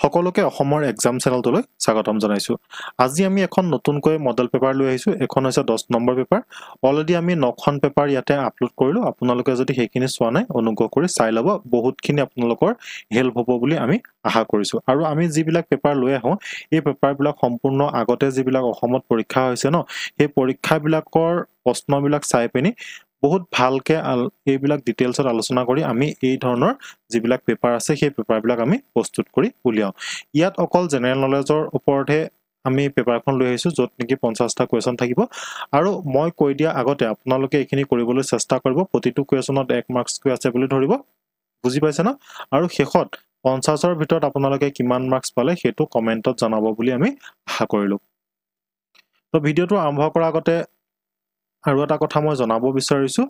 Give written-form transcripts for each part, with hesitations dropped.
সকলোকে অসমৰ এক্সাম চেনেলটোলৈ স্বাগতম জনাইছো। আজি আমি এখন নতুনকৈ মডেল পেপাৰ লৈ আহিছো। এখন হৈছে 10 নম্বৰ পেপাৰ। অলৰেডি আমি 9খন পেপাৰ ইয়াতে আপলোড কৰিলো। আপোনালোকে যদি সেইখিনি চোৱা নাই অনুগ্ৰহ কৰি চাই ল'ব। বহুতখিনি আপোনালোকৰ হেল্প হ'ব বুলি আমি আশা কৰিছো। আৰু আমি যিবিলাক পেপাৰ লৈ আহো এই পেপাৰবিলাক সম্পূৰ্ণ আগতে যিবিলাক অসমত পৰীক্ষা হৈছে ন, সেই পৰীক্ষাবিলাকৰ প্ৰশ্নবিলাক চাই পিনি বহুত ভালকে এইবিলাক ডিটেইলছত আলোচনা কৰি আমি এই ধৰণৰ যিবিলাক পেপাৰ আছে সেই পেপাৰবিলাক আমি প্ৰস্তুত কৰি উলিয়াও। ইয়াত অকল জেনেৰেল নলেজৰ ওপৰতহে আমি পেপাৰখন লৈ আহিছো, য'ত নেকি 50টা কুৱেশ্যন থাকিব। আৰু মই কৈ দিয়া আগতে আপোনালোকে এইখিনি কৰিবলৈ চেষ্টা কৰিব। প্ৰতিটো কুৱেশ্যনত 1 মাৰ্কছকৈ আছে বুলি ধৰিব, বুজি পাইছে ন? আৰু শেষত 50ৰ ভিতৰত আপোনালোকে কিমান মাৰ্কছ পালে সেইটো কমেণ্টত জনাব বুলি আমি আশা কৰিলো। তো ভিডিঅ'টো আৰম্ভ কৰাৰ আগতে আৰু এটা কথা মই জনাব বিচাৰিছো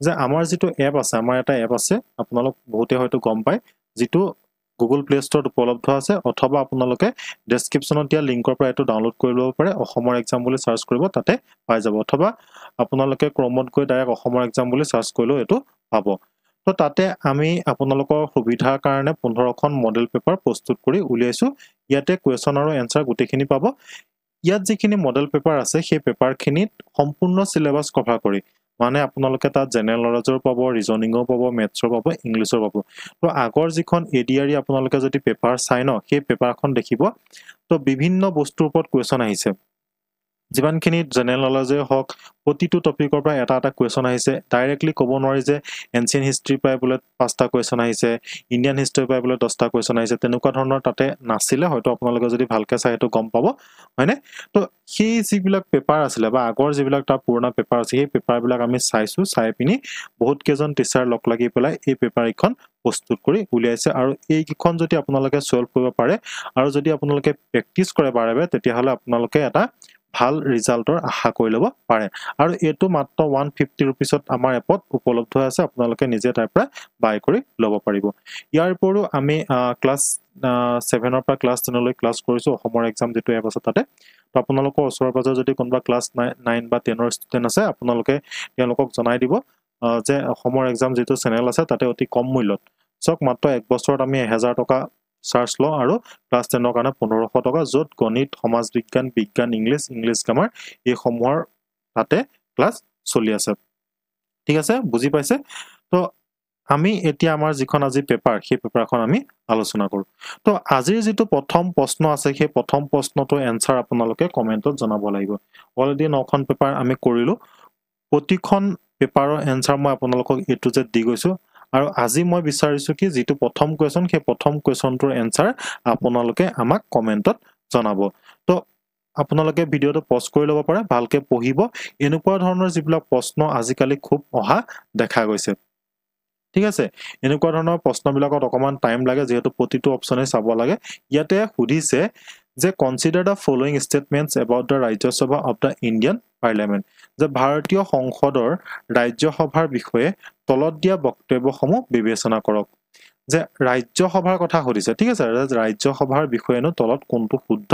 যে আমাৰ যিটো এপ আছে, আমাৰ এটা এপ আছে, আপোনালোক বহুতে হয়তো গম পায়, যিটো গুগল প্লে ষ্টৰত উপলব্ধ আছে, অথবা আপোনালোকে ডেছক্ৰিপশ্যনত দিয়া লিংকৰ পৰা এইটো ডাউনলোড কৰি ল'ব পাৰে। অসমৰ এক্সাম বুলি চাৰ্চ কৰিব, তাতে পাই যাব। অথবা আপোনালোকে ক্ৰমত গৈ ডাইৰেক্ট অসমৰ এক্সাম বুলি চাৰ্চ কৰিলেও এইটো পাব। তো তাতে আমি আপোনালোকৰ সুবিধাৰ কাৰণে 15খন মডেল পেপাৰ প্ৰস্তুত কৰি উলিয়াইছো। ইয়াতে কুৱেশ্যন আৰু এনচাৰ গোটেইখিনি পাব। ইয়াত যিখিনি মডেল পেপাৰ আছে সেই পেপাৰখিনিত সম্পূৰ্ণ চিলেবাছ কভাৰ কৰি, মানে আপোনালোকে তাত জেনেৰেল নলেজৰ পাব, ৰিজনিঙো পাব, মেথছৰ পাব, ইংলিছৰ পাব। তো আগৰ যিখন এডিআৰই আপোনালোকে যদি পেপাৰ চাই ন, সেই পেপাৰখন দেখিব তো বিভিন্ন বস্তুৰ ওপৰত কুৱেশ্যন আহিছে। যিমানখিনি জেনেৰেল নলেজে হওক, প্ৰতিটো টপিকৰ পৰা এটা এটা কুৱেশ্যন আহিছে। ডাইৰেক্টলি ক'ব নোৱাৰি যে এনচিয়েণ্ট হিষ্ট্ৰী পাই বোলে 5টা কুৱেশ্যন আহিছে, ইণ্ডিয়ান হিষ্ট্ৰী পাই বোলে 10টা কুৱেশ্যন আহিছে। তেনেকুৱা ধৰণৰ তাতে নাছিলে, হয়তো আপোনালোকে যদি ভালকৈ চাই সেইটো গম পাব, হয়নে? তো সেই যিবিলাক পেপাৰ আছিলে বা আগৰ যিবিলাক তাৰ পুৰণা পেপাৰ আছে, সেই পেপাৰবিলাক আমি চাইছো। চাই পিনি বহুত কেইজন টিচাৰ লগ লাগি পেলাই এই পেপাৰখন প্ৰস্তুত কৰি উলিয়াইছে। আৰু এইকেইখন যদি আপোনালোকে ছল্ভ কৰিব পাৰে আৰু যদি আপোনালোকে প্ৰেক্টিচ কৰে বাৰে বাৰে, তেতিয়াহ'লে আপোনালোকে এটা ভাল ৰিজাল্টৰ আশা কৰি ল'ব পাৰে। আৰু এইটো মাত্ৰ 150 ৰুপিছত আমাৰ এপত উপলব্ধ আছে। আপোনালোকে নিজে তাৰ পৰা বাই কৰি ল'ব পাৰিব। ইয়াৰ উপৰিও আমি ক্লাছ 7ৰ পৰা ক্লাছ 10লৈ ক্লাছ কৰিছো অসমৰ এক্সাম যিটো এপ আছে তাতে। তো আপোনালোকৰ ওচৰৰ পাজৰে যদি কোনোবা ক্লাছ 9 বা 10ৰ ষ্টুডেণ্ট আছে, আপোনালোকে তেওঁলোকক জনাই দিব যে অসমৰ এক্সাম যিটো চেনেল আছে তাতে অতি কম মূল্যত, চাওক মাত্ৰ 1 বছৰত আমি 1000 টকা চাৰ্জ লওঁ আৰু ক্লাছ 10ৰ কাৰণে 1500 টকা, য'ত গণিত, সমাজ বিজ্ঞান, বিজ্ঞান, ইংলিছ গ্ৰামাৰ এইসমূহৰ তাতে ক্লাছ চলি আছে। ঠিক আছে, বুজি পাইছে? তো আমি এতিয়া আমাৰ যিখন আজি পেপাৰ, সেই পেপাৰখন আমি আলোচনা কৰোঁ। তো আজিৰ যিটো প্ৰথম প্ৰশ্ন আছে, সেই প্ৰথম প্ৰশ্নটো এনচাৰ আপোনালোকে কমেণ্টত জনাব লাগিব। অলৰেডি 9খন পেপাৰ আমি কৰিলোঁ। প্ৰতিখন পেপাৰৰ এনচাৰ মই আপোনালোকক A to Z দি গৈছোঁ। আৰু আজি মই বিচাৰিছোঁ কি যিটো প্ৰথম কুৱেশ্যন, সেই প্ৰথম কুৱেশ্যনটোৰ এনচাৰ আপোনালোকে আমাক কমেণ্টত জনাব। তো আপোনালোকে ভিডিঅ'টো পজ কৰি ল'ব পাৰে, ভালকৈ পঢ়িব। এনেকুৱা ধৰণৰ যিবিলাক প্ৰশ্ন আজিকালি খুব অহা দেখা গৈছে। ঠিক আছে, এনেকুৱা ধৰণৰ প্ৰশ্নবিলাকত অকণমান টাইম লাগে, যিহেতু প্ৰতিটো অপশ্যনে চাব লাগে। ইয়াতে সুধিছে যে consider the following statements about the Rajya Sabha of the Indian parliament, যে ভাৰতীয় সংসদৰ ৰাজ্যসভাৰ বিষয়ে তলত দিয়া বক্তব্যসমূহ বিবেচনা কৰক। যে ৰাজ্যসভাৰ কথা সুধিছে, ঠিক আছে, ৰাজ্যসভাৰ বিষয়েনো তলত কোনটো শুদ্ধ,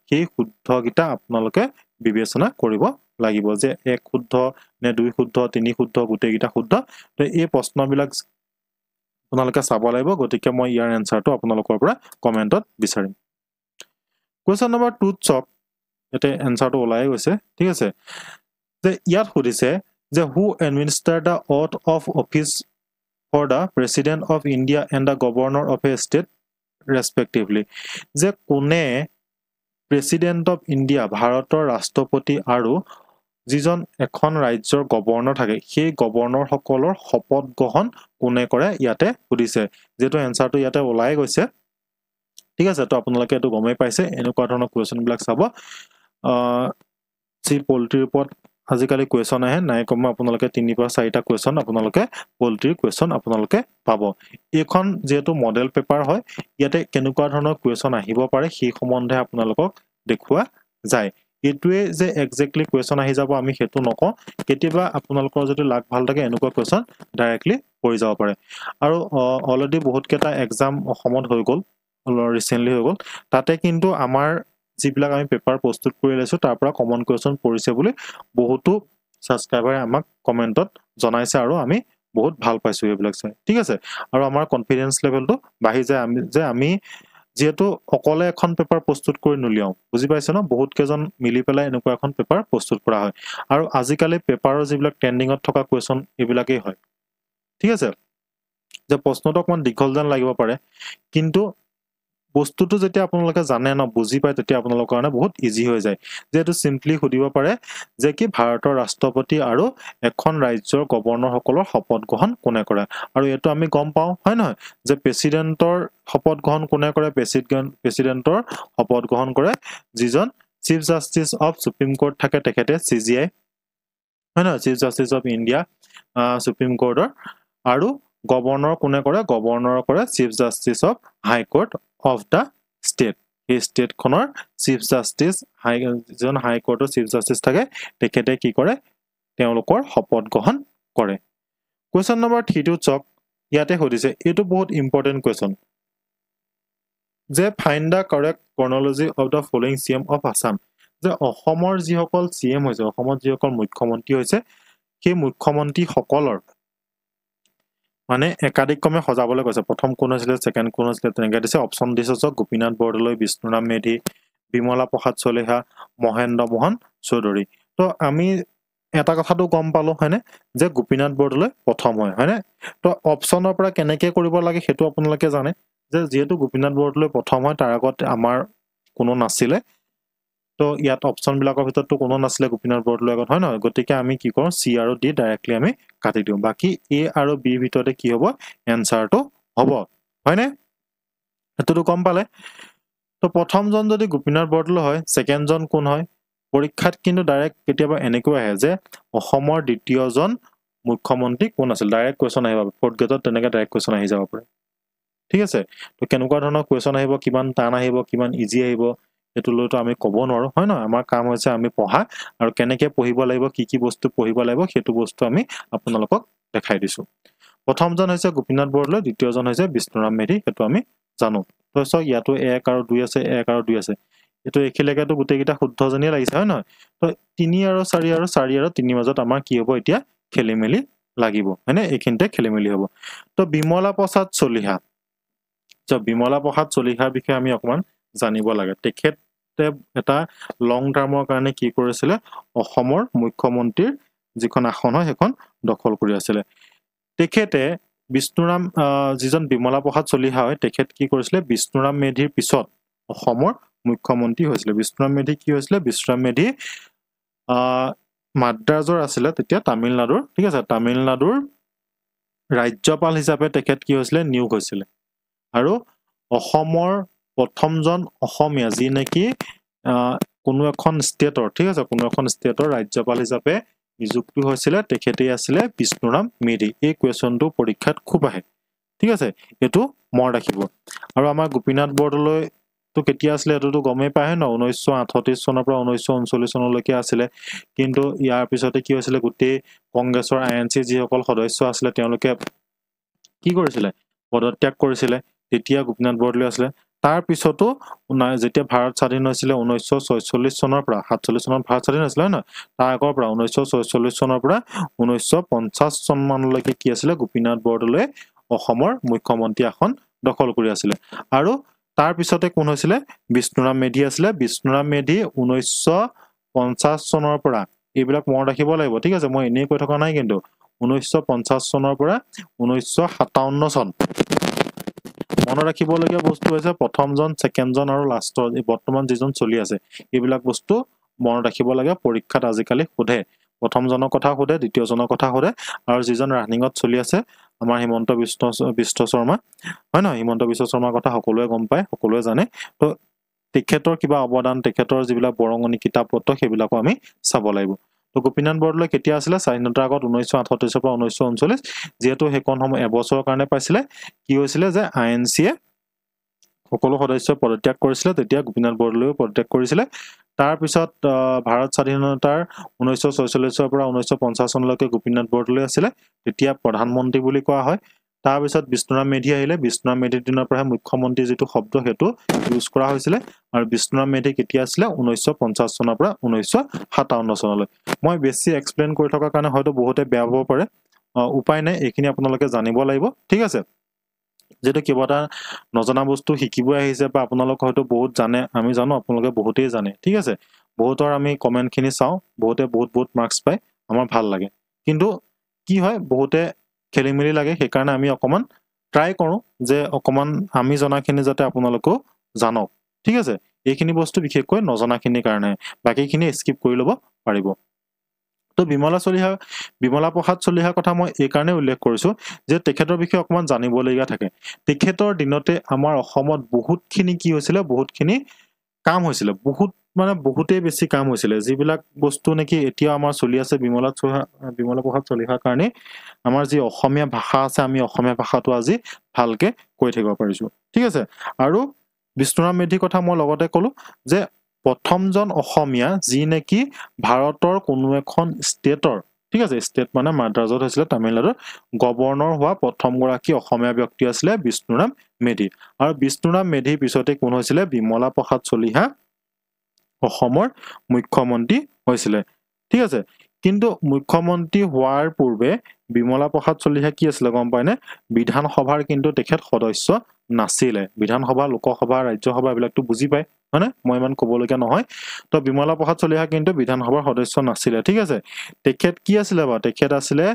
সেই শুদ্ধকেইটা আপোনালোকে বিবেচনা কৰিব লাগিব, যে 1 শুদ্ধ নে 2 শুদ্ধ, 3 শুদ্ধ, গোটেইকেইটা শুদ্ধ। তো এই প্ৰশ্নবিলাক আপোনালোকে চাব লাগিব। গতিকে মই ইয়াৰ এনচাৰটো আপোনালোকৰ পৰা কমেণ্টত বিচাৰিম। কুৱেশ্যন নম্বৰ 2 চাওক, ইয়াতে এনচাৰটো ওলাই গৈছে। ঠিক আছে, যে ইয়াত সুধিছে যে who administers the oath of office for the president of India and the governor of a state respectively, যে কোনে প্ৰেচিডেণ্ট অফ ইণ্ডিয়া, ভাৰতৰ ৰাষ্ট্ৰপতি, আৰু যিজন এখন ৰাজ্যৰ গভৰ্ণৰ থাকে, সেই গভৰ্ণৰসকলৰ শপত গ্ৰহণ কোনে কৰে, ইয়াতে সুধিছে। যিহেতু এনচাৰটো ইয়াতে ওলাই গৈছে, ঠিক আছে, তো আপোনালোকে এইটো গমেই পাইছে। এনেকুৱা ধৰণৰ কুৱেশ্যনবিলাক চাব। যি পলিটিৰ ওপৰত আজিকালি কুৱেশ্যন আহে, নাই কমেও আপোনালোকে 3 পৰা 4টা কুৱেশ্যন আপোনালোকে পলিটিৰ কুৱেশ্যন আপোনালোকে পাব। এইখন যিহেতু মডেল পেপাৰ হয়, ইয়াতে কেনেকুৱা ধৰণৰ কুৱেশ্যন আহিব পাৰে সেই সম্বন্ধে আপোনালোকক দেখুওৱা যায়। এইটোৱে যে একজেক্টলি কুৱেশ্যন আহি যাব আমি সেইটো নকওঁ। কেতিয়াবা আপোনালোকৰ যদি লাক ভাল থাকে, এনেকুৱা কুৱেশ্যন ডাইৰেক্টলি পৰি যাব পাৰে। আৰু অলৰেডি বহুতকেইটা এক্সাম অসমত হৈ গ'ল, ৰিচেণ্টলি হৈ গ'ল। তাতে কিন্তু আমাৰ যিবিলাক আমি পেপাৰ প্ৰস্তুত কৰি লৈছোঁ, তাৰ পৰা কমন কুৱেশ্যন পৰিছে বুলি বহুতো ছাবস্ক্ৰাইবাৰে আমাক কমেণ্টত জনাইছে, আৰু আমি বহুত ভাল পাইছোঁ এইবিলাক চাই। ঠিক আছে, আৰু আমাৰ কনফিডেন্স লেভেলটো বাঢ়ি যায়, আমি যেহেতু অকলে এখন পেপাৰ প্ৰস্তুত কৰি নুলিয়াও বুজি পাইছে ন বহুত কেজন মিলি পেলাই এনেকুৱা এখন পেপাৰ প্ৰস্তুত কৰা হয় আৰু আজিকালি পেপাৰৰ যিবিলাক ট্ৰেন্ডিঙত থকা কোৱেশ্যন এইবিলাকেই হয় ঠিক আছে যে প্ৰশ্নটো অকমান দীঘল যেন লাগিব পাৰে কিন্তু বস্তুটো যেতিয়া আপোনালোকে জানে ন বুজি পায় তেতিয়া আপোনালোকৰ কাৰণে বহুত ইজি হৈ যায় যেটো সিম্পলি সুধিব পাৰে যে কি ভাৰতৰ ৰাষ্ট্ৰপতি আৰু এখন ৰাজ্যৰ গভৰ্ণৰ সকলৰ শপত গ্ৰহণ কোনে কৰে আৰু এটো আমি গম পাও হয় নহয় যে প্ৰেসিডেন্টৰ শপত গ্ৰহণ কোনে কৰে প্ৰেসিডেন্টৰ শপত গ্ৰহণ কৰে যিজন chief justice of supreme court থাকে তেখেতে সিজিআই হয় নহয় chief justice of India supreme কোৰ্টৰ আৰু গভৰ্ণৰ কোনে কৰে গভৰ্ণৰ কৰে chief justice of high court of the state এই state খনৰ chief justice জন হাই কোৰ্টৰ chief justice থাকে তেখেতে কি কৰে তেওঁলোকৰ শপত গ্ৰহণ কৰে question number 3 টো চক ইয়াতে হদিছে এটো বহুত ইম্পৰ্টেন্ট question যে find the correct chronology of the following CM of Assam যে অসমৰ যিসকল CM হৈছে অসমৰ যিসকল মুখ্যমন্ত্ৰী হৈছে সেই মুখ্যমন্ত্ৰী সকলৰ মানে একাধিক ক্ৰমে সজাবলৈ কৈছে প্ৰথম কোন আছিল সেকেন্ড কোন আছিল তেনেকৈ দিছে অপচন দিছে গোপীনাথ বৰদলৈ বিষ্ণুৰাম মেধি বিমলা প্ৰসাদ চলেহা মহেন্দ্ৰ মোহন চৌধুৰী তো আমি এটা কথাটো গম পালো হয়নে যে গোপীনাথ বৰদলৈ প্ৰথম হয়নে তো অপচনৰ পৰা কেনেকৈ কৰিব লাগে হেতু আপোনালোকে জানে যে যেহেতু গোপীনাথ বৰদলৈ প্ৰথম হয় তাৰ আগত আমাৰ কোনো নাছিলে তো ইয়াত অপচন বিলাকৰ ভিতৰতো কোনো নাছিলে গোপীনাথ বৰদলৈ আগত হয় নহয় গতিকে আমি কি কৰো সি আৰু ডি ডাইৰেক্টলি আমি কাটি দিও বাকি এ আৰু বি ভিতৰতে কি হ'ব এনসাৰটো হ'ব হয়নে এতটো কম পালে তো প্ৰথমজন যদি গোপীনাথ বৰদলৈ হয় সেকেন্ড জন কোন হয় পৰীক্ষাত কিন্তু ডাইৰেক্ট কেতিয়াবা এনেকৈ আহে যে অসমৰ দ্বিতীয়জন মুখ্যমন্ত্ৰী কোন আছিল ডাইৰেক্ট কোৱেশ্চন আহিব ফৰ্থ গ্ৰেডত তেনেকৈ ডাইৰেক্ট কোৱেশ্চন আহি যাব পাৰে ঠিক আছে তো কেনেকুৱা ধৰণৰ কোৱেশ্চন আহিব কিমান টান আহিব কিমান ইজি আহিব এটো লয়তো আমি ক'ব নোৱাৰো হয় না আমাৰ কাম হৈছে আমি পঢ়া আৰু কেনেকৈ পঢ়িব লাগিব কি বস্তু পঢ়িব লাগিব হেতু বস্তু আমি আপোনালোকক দেখাই দিছো প্ৰথমজন হৈছে গোপীনাথ বৰদলৈ দ্বিতীয়জন হৈছে বিষ্ণুৰাম মেধি হেতু আমি জানো তো সক ইয়াতো 1 আৰু 2 আছে 1 আৰু 2 আছে এটো এখিলেকাটো গুটেকিটা শুদ্ধ জনিয়ে লাগিছে হয় নহয় তো 3 আৰু 4 আৰু 4 আৰু 3 মাজত আমাৰ কি হ'ব এতিয়া খেলিমেলি লাগিব হয়নে এইখিনতে খেলিমেলি হ'ব তো বিমলা প্ৰসাদ চলিহা বিমলা প্ৰসাদ চলিহাৰ বিষয়ে আমি অকমান জানিব লাগে তেখেতে এটা লং টাৰ্মৰ কাৰণে কি কৰিছিল অসমৰ মুখ্যমন্ত্ৰীৰ যিখন আসন হয় হেখন দখল কৰি আছিল তেখেতে বিষ্ণুৰাম যিজন বিমলা প্ৰসাদ চলিহা হয় তেখেত কি কৰিছিল বিষ্ণুৰাম মেধিৰ পিছত অসমৰ মুখ্যমন্ত্ৰী হৈছিল বিষ্ণুৰাম মেধি কি হৈছিল বিষ্ণুৰাম মেধি মাদ্ৰাজৰ আছিল তেতিয়া তামিলনাডুৰ ঠিক আছে তামিলনাডুৰ ৰাজ্যপাল হিচাপে তেখেত কি হৈছিল নিয়োগ হৈছিল আৰু অসমৰ প্ৰথমজন অসমীয়া যি নেকি কোনো এখন ষ্টেটৰ ঠিক আছে কোনো এখন ষ্টেটৰ ৰাজ্যপাল হিচাপে নিযুক্তি হৈছিল তেখেতেই আছিল বিষ্ণুৰাম মেধি এই কোৱেশ্চনটো পৰীক্ষাত খুব আহে ঠিক আছে এটো মন ৰাখিব আৰু আমাৰ গোপীনাথ বৰদলৈ তো কেতিয়া আছিল এটোটো গমেই পায় ন 1938 চনৰ পৰা 1939 চনলৈকে আছিল কিন্তু ইয়াৰ পিছতে কি হৈছিল গুটেই কংগ্ৰেছৰ আইএনসি যিসকল সদস্য আছিল তেওঁলোকে কি কৰিছিল পদত্যাগ কৰিছিল তেতিয়া গোপীনাথ বৰদলৈ আছিল তাৰ পিছতো যেতিয়া ভাৰত স্বাধীন হৈছিল 1946 চনৰ পৰা 47 চনত ভাৰত স্বাধীন হৈছিল না তাৰ আগৰ পৰা 1946 চনৰ পৰা 1950 চন মানলৈকে কি আছিল গোপীনাথ বৰদলৈ অসমৰ মুখ্যমন্ত্ৰী আসন দখল কৰি আছিল আৰু তাৰ পিছতে কোন হৈছিল বিষ্ণুৰাম মেধি আছিল বিষ্ণুৰাম মেধি 1950 চনৰ পৰা এইবিলাক মন ৰাখিব লাগিব ঠিক আছে মই এনেই কৈ থকা নাই কিন্তু 1950 চনৰ পৰা 1957 চন মন ৰাখিবলগীয়া বস্তু হৈছে প্ৰথমজন সেকেন্ডজন আৰু লাষ্টৰ বৰ্তমান যিজন চলি আছে এইবিলাক বস্তু মন ৰাখিব লাগে পৰীক্ষাত আজিকালি সোধে প্ৰথমজনৰ কথা সোধে দ্বিতীয়জনৰ কথা সোধে আৰু যিজন ৰানিঙত চলি আছে আমাৰ হিমন্ত বিশ্ব শৰ্মা হয় ন হিমন্ত বিশ্ব শৰ্মাৰ কথা সকলোৱে গম পায় সকলোৱে জানে তো তেখেতৰ কিবা অৱদান তেখেতৰ যিবিলাক বৰঙনি কিতাপ পত্ৰ সেইবিলাকো আমি চাব লাগিব তো গোপীনাথ বৰদলৈ কেতিয়া আছিল স্বাধীনতাৰ আগত 1938 পৰা 1939 যেহেতু হেকন সময় এবছৰৰ কাৰণে পাইছিল কি হৈছিল যে আইএনসিয়ে সকলো সদস্য পদত্যাগ কৰিছিল তেতিয়া গোপীনাথ বৰদলৈও পদত্যাগ কৰিছিল তাৰ পিছত ভাৰত স্বাধীনতাৰ 1946 পৰা 1950 চনলৈকে গোপীনাথ বৰদলৈ আছিল তেতিয়া প্ৰধানমন্ত্ৰী বুলি কোৱা হয় তাৰ পিছত বিষ্ণুৰাম মেধি আহিলে বিষ্ণুৰাম মেধিৰ দিনৰ পৰা মুখ্যমন্ত্ৰী যেটো শব্দ হেতু ইউজ কৰা হৈছিল আৰু বিষ্ণুৰাম মেধি কেতিয়া আছিল 1950 চনৰ পৰা 1957 চনলৈ মই বেছি এক্সপ্লেইন কৰি থকা কাৰণে হয়তো বহুতে বেয়া হ'ব পাৰে উপায় নাই এইখিনি আপোনালোকে জানিব লাগিব ঠিক আছে যেটো কিবা এটা নজনা বস্তু শিকিব আহিছে বা আপোনালোক হয়তো বহুত জানে আমি জানো আপোনালোকে বহুতেই জানে ঠিক আছে বহুতৰ আমি কমেন্টখিনি চাও বহুতে বহুত মাৰ্কস পায় আমাৰ ভাল লাগে কিন্তু কি হয় বহুতে খেলিমেলি লাগে সেই কাৰণে আমি অকমান ট্ৰাই কৰো যে অকমান আমি জনাখিনি যাতে আপোনালোকো জানক ঠিক আছে এইখিনি বস্তু বিশেষকৈ নজনাখিনিৰ কাৰণে বাকিখিনি স্কিপ কৰি ল'ব পাৰিব তো বিমলা প্ৰসাদ চলিহাৰ কথা মই এই কাৰণে উল্লেখ কৰিছো যে তেখেতৰ বিষয়ে অকমান জানিবলগীয়া থাকে তেখেতৰ দিনতে আমাৰ অসমত বহুতখিনি কি হৈছিল বহুতখিনি কাম হৈছিল বহুতেই বেছি কাম হৈছিল যিবিলাক বস্তু নেকি এতিয়া আমাৰ চলি আছে বিমলা প্ৰসাদ চলিহাৰ কাৰণে আমাৰ যি অসমীয়া ভাষা আছে আমি অসমীয়া ভাষাটো আজি ভালকে কৈ থাকিব পাৰিছো ঠিক আছে আৰু বিষ্ণুৰাম মেধিৰ কথা মই লগতে কলো যে প্ৰথমজন অসমীয়া যি নেকি ভাৰতৰ কোনো এখন ষ্টেটৰ ঠিক আছে ষ্টেট মানে মাদ্ৰাজত হৈছিল তামিলনাডুৰ গভৰ্ণৰ হোৱা প্ৰথমগৰাকী অসমীয়া ব্যক্তি আছিল বিষ্ণুৰাম মেধি আৰু বিষ্ণুৰাম মেধিৰ পিছতে কোন হৈছিল বিমলা প্ৰসাদ চলিহা অসমৰ মুখ্যমন্ত্ৰী হৈছিল ঠিক আছে কিন্তু মুখ্যমন্ত্ৰী হোৱাৰ পূৰ্বে বিমলা প্ৰসাদ চলিহা কি আছিল গম পায়নে বিধানসভাৰ কিন্তু তেখেত সদস্য নাছিলে বিধানসভা লোকসভা ৰাজ্যসভা এইবিলাকটো বুজি পায় হয়নে মই ইমান ক'বলগীয়া নহয় তো বিমলা প্ৰসাদ চলিহা কিন্তু বিধানসভাৰ সদস্য নাছিলে ঠিক আছে তেখেত কি আছিল বা তেখেত আছিলে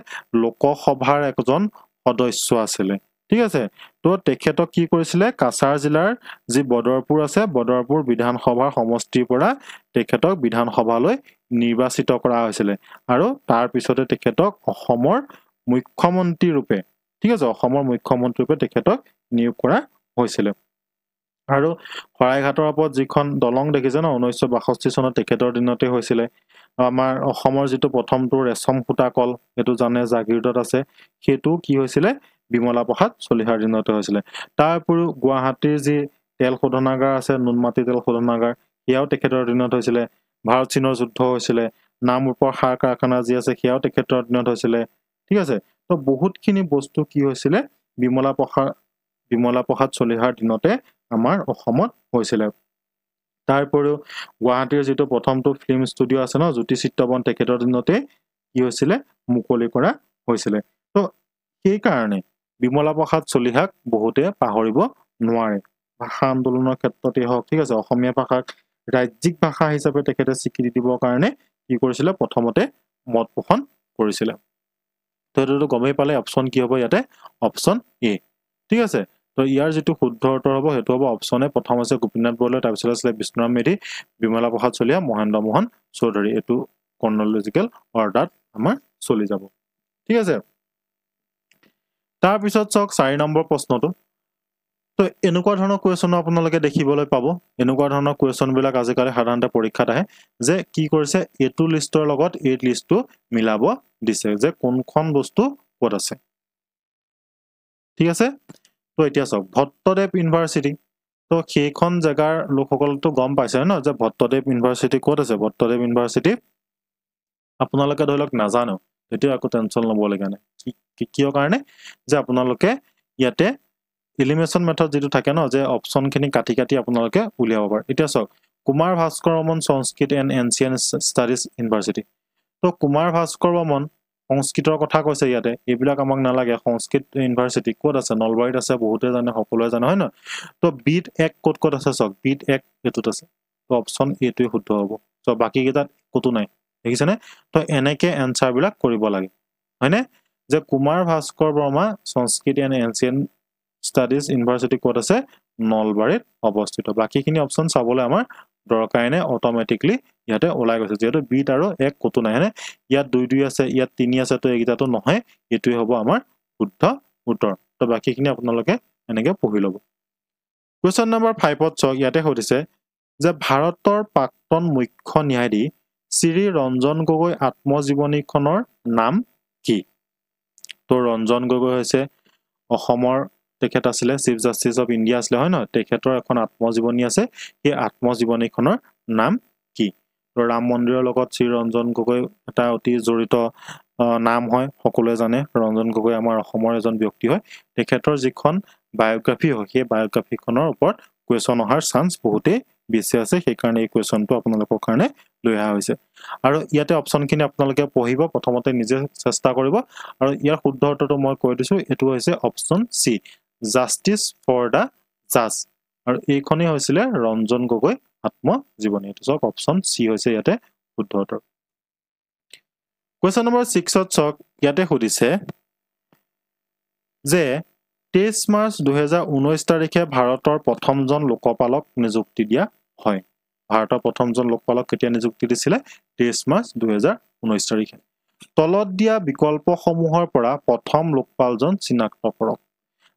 লোকসভাৰ একজন সদস্য আছিলে ঠিক আছে তো তেখেতক কি কৰিছিলে কাছাৰ জিলাৰ যি বদৰপুৰ আছে বদৰপুৰ বিধানসভাৰ সমষ্টিৰ পৰা তেখেতক বিধানসভালৈ নিৰ্বাচিত কৰা হৈছিল আৰু তাৰ পিছতে তেখেতক অসমৰ মুখ্যমন্ত্ৰী ৰূপে ঠিক আছে অসমৰ মুখ্যমন্ত্ৰী ৰূপে তেখেতক নিয়োগ কৰা হৈছিল আৰু শৰাইঘাটৰ ওপৰত যিখন দলং দেখিছে ন 1962 চনত তেখেতৰ দিনতে হৈছিল আমাৰ অসমৰ যিটো প্ৰথমটো ৰেশম সূতা কল এটো জানে জাগিৰোডত আছে হেতু কি হৈছিল বিমলা প্ৰসাদ চলিহাৰ দিনতে হৈছিল তাৰ উপৰিও গুৱাহাটীৰ যি তেল শোধনাগাৰ আছে নুনমাটি তেল শোধনাগাৰ ইয়াও তেখেতৰ দিনত হৈছিল ভাৰত চীনৰ যুদ্ধ হৈছিল নামৰূপৰ সাৰ কাৰখানা যি আছে সেয়াও তেখেতৰ দিনত হৈছিল ঠিক আছে তো বহুতখিনি বস্তু কি হৈছিল বিমলা প্ৰসাদ চলিহাৰ দিনতে আমাৰ অসমত হৈছিল তাৰ উপৰিও গুৱাহাটীৰ যিটো প্ৰথমটো ফিল্ম ষ্টুডিও আছে ন জ্যোতি চিত্ৰবন তেখেতৰ দিনতে কি হৈছিল মুকলি কৰা হৈছিল তো সেই কাৰণে বিমলা প্ৰসাদ চলিহাক বহুতে পাহৰিব নোৱাৰে ভাষা আন্দোলনৰ ক্ষেত্ৰতে হওক ঠিক আছে অসমীয়া ভাষাক ৰাজ্যিক ভাষা হিচাপে তেখেতে স্বীকৃতি দিবৰ কাৰণে কি কৰিছিল প্ৰথমতে মত পোষণ কৰিছিল তো এটো গমেই পালে অপচন কি হ'ব ইয়াতে অপচন এ ঠিক আছে তো ইয়াৰ যেটো শুদ্ধ উত্তৰ হ'ব হেতু হ'ব অপচন এ প্ৰথম আছে গোপীনাথ বৰদলৈ তাৰ পিছত আছে বিষ্ণুৰাম মেধি বিমলা প্ৰসাদ চলিহা মহেন্দ্ৰ মোহন চৌধুৰী এটো ক্ৰনলজিক্যাল অৰ্ডাৰত আমাৰ চলি যাব ঠিক আছে তাৰ পিছত চক 4 নম্বৰ প্ৰশ্নটো তো এনেকুৱা ধৰণৰ কোৱেশ্চন আপোনালোকে দেখিবলৈ পাব এনেকুৱা ধৰণৰ কোৱেশ্চন বিলাক আজিকালি সাধাৰণতে পৰীক্ষাত আহে যে কি কৰিছে এটো লিষ্টৰ লগত এই লিষ্টটো মিলাব দিছে যে কোনখন বস্তু ক'ত আছে ঠিক আছে তো এতিয়া চক ভট্টদেৱ ইউনিভাৰ্সিটি তো সেইখন জাগাৰ লোকসকলটো গম পাইছে ন যে ভট্টদেৱ ইউনিভাৰ্সিটি ক'ত আছে ভট্টদেৱ ইউনিভাৰ্সিটি আপোনালোকে ধৰিলক নাজানো তেতিয়া একো টেনচন ল'ব লগা নাই কিয় কাৰণে যে আপোনালোকে ইয়াতে এলিমিনেশন মেথড যেটো থাকে ন যে অপচন খিনি কাটি কাটি আপোনালোকে উলিয়াব পাৰে এতিয়া চক কুমাৰ ভাস্কৰ বৰ্মন সংস্কৃত এণ্ড এনচিয়েন্ট ষ্টাডিজ ইউনিভাৰ্সিটি তো কুমাৰ ভাস্কৰ বৰ্মন সংস্কৃতৰ কথা কৈছে ইয়াতে এইবিলাক আমাক নালাগে সংস্কৃত ইউনিভাৰ্সিটি ক'ত আছে নলবাৰীত আছে বহুতে জানে সকলোৱে জানে হয় ন তো বিট 1 ক'ত আছে চক বিট 1 এটোত আছে তো অপচন এটোই শুদ্ধ হ'ব তো বাকি কেইটা কতো নাই দেখিছেনে তো এনেকে এনসাৰ বিলাক কৰিব লাগে হয়নে যে কুমাৰ ভাস্কৰ বৰ্মা সংস্কৃত এণ্ড এনচিয়েন্ট ষ্টাডিজ ইউনিভাৰ্সিটি ক'ত আছে নলবাৰীত অৱস্থিত বাকিখিনি অপচন চাবলৈ আমাৰ দৰকাৰ নাই অটোমেটিকলি ইয়াতে ওলাই গৈছে যেটো বিট আৰু 1 কতো নাই হয়নে ইয়াত 2 আছে ইয়াত 3 আছে তো এইগিটাটো নহয় এটোই হ'ব আমাৰ শুদ্ধ উত্তৰ তো বাকিখিনি আপোনালোকে এনেকে পঢ়ি ল'ব কোৱেশ্চন নম্বৰ 5 ত চক ইয়াতে হতিছে যে ভাৰতৰ প্ৰাক্তন মুখ্য ন্যায়াধীশ শ্ৰী ৰঞ্জন গগৈ আত্মজীৱনীখনৰ নাম কি তো ৰঞ্জন গগৈ হৈছে অসমৰ তেখেত আছিলে চিফ জাস্টিস অফ ইন্ডিয়া আছিলে হয় ন তেখেতৰ এখন আত্মজীৱনী আছে এই আত্মজীৱনীখনৰ নাম কি তো ৰাম মন্দিৰৰ লগত শ্ৰী ৰঞ্জন গগৈ এটা অতি জড়িত নাম হয় সকলোৱে জানে ৰঞ্জন গগৈ আমাৰ অসমৰ এজন ব্যক্তি হয় তেখেতৰ যিখন বায়োগ্ৰাফি হয় সেই বায়োগ্ৰাফিখনৰ ওপৰত কোৱেশ্চন অহাৰ চান্স বহুতে বেছি আছে সেই কাৰণে এই কোৱেশ্চনটো আপোনালোকৰ কাৰণে লৈ অহা হৈছে আৰু ইয়াতে অপচনখিনি আপোনালোকে পঢ়িব প্ৰথমতে নিজে চেষ্টা কৰিব আৰু ইয়াৰ শুদ্ধ উত্তৰটো মই কৈ দিছো এটো হৈছে অপচন সি জাষ্টিস ফৰ দা জাজ আৰু এইখনেই হৈছিল ৰঞ্জন গগৈ আত্মজীৱনী এটো সব অপশন সি হৈছে ইয়াতে শুদ্ধ উত্তৰ কোৱেশ্চন নম্বৰ 6 ত চক ইয়াতে সুধিছে যে 23 মাৰ্চ 2019 তাৰিখে ভাৰতৰ প্ৰথমজন লোকপালক নিযুক্তি দিয়া হয় ভাৰতৰ প্ৰথমজন লোকপালক কেতিয়া নিযুক্তি দিছিলে 23 মাৰ্চ 2019 তাৰিখে তলত দিয়া বিকল্পসমূহৰ পৰা প্ৰথম লোকপালজন চিনাক্ত কৰক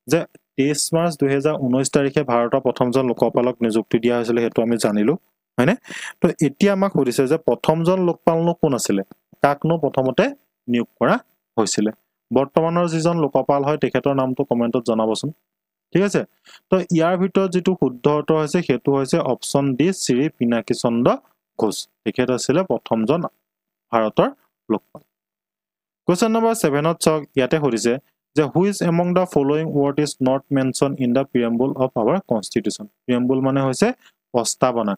যে 23 মাৰ্চ 2019 তাৰিখে ভাৰতৰ প্ৰথমজন লোকপালক নিযুক্তি দিয়া হৈছিল হেতু আমি জানিলো হয়নে তো এতিয়া আমাক সুধিছে যে প্ৰথমজন লোকপালনো কোন আছিল কাকনো প্ৰথমতে নিয়োগ কৰা হৈছিল বৰ্তমানৰ যিজন লোকপাল হয় তেখেতৰ নামটো কমেন্টত জনাবচোন ঠিক আছে তো ইয়াৰ ভিতৰত যেটো শুদ্ধ উত্তৰ হৈছে হেতু হৈছে অপশন ডি শ্ৰী পিনাকী চন্দ্ৰ ঘোষ তেখেত আছিল প্ৰথমজন ভাৰতৰ লোকপাল কোৱেশ্চন নম্বৰ 7 ত চক ইয়াতে সুধিছে যে which among the following word is not mentioned in the preamble of our constitution preamble মানে হৈছে প্ৰস্তাৱনা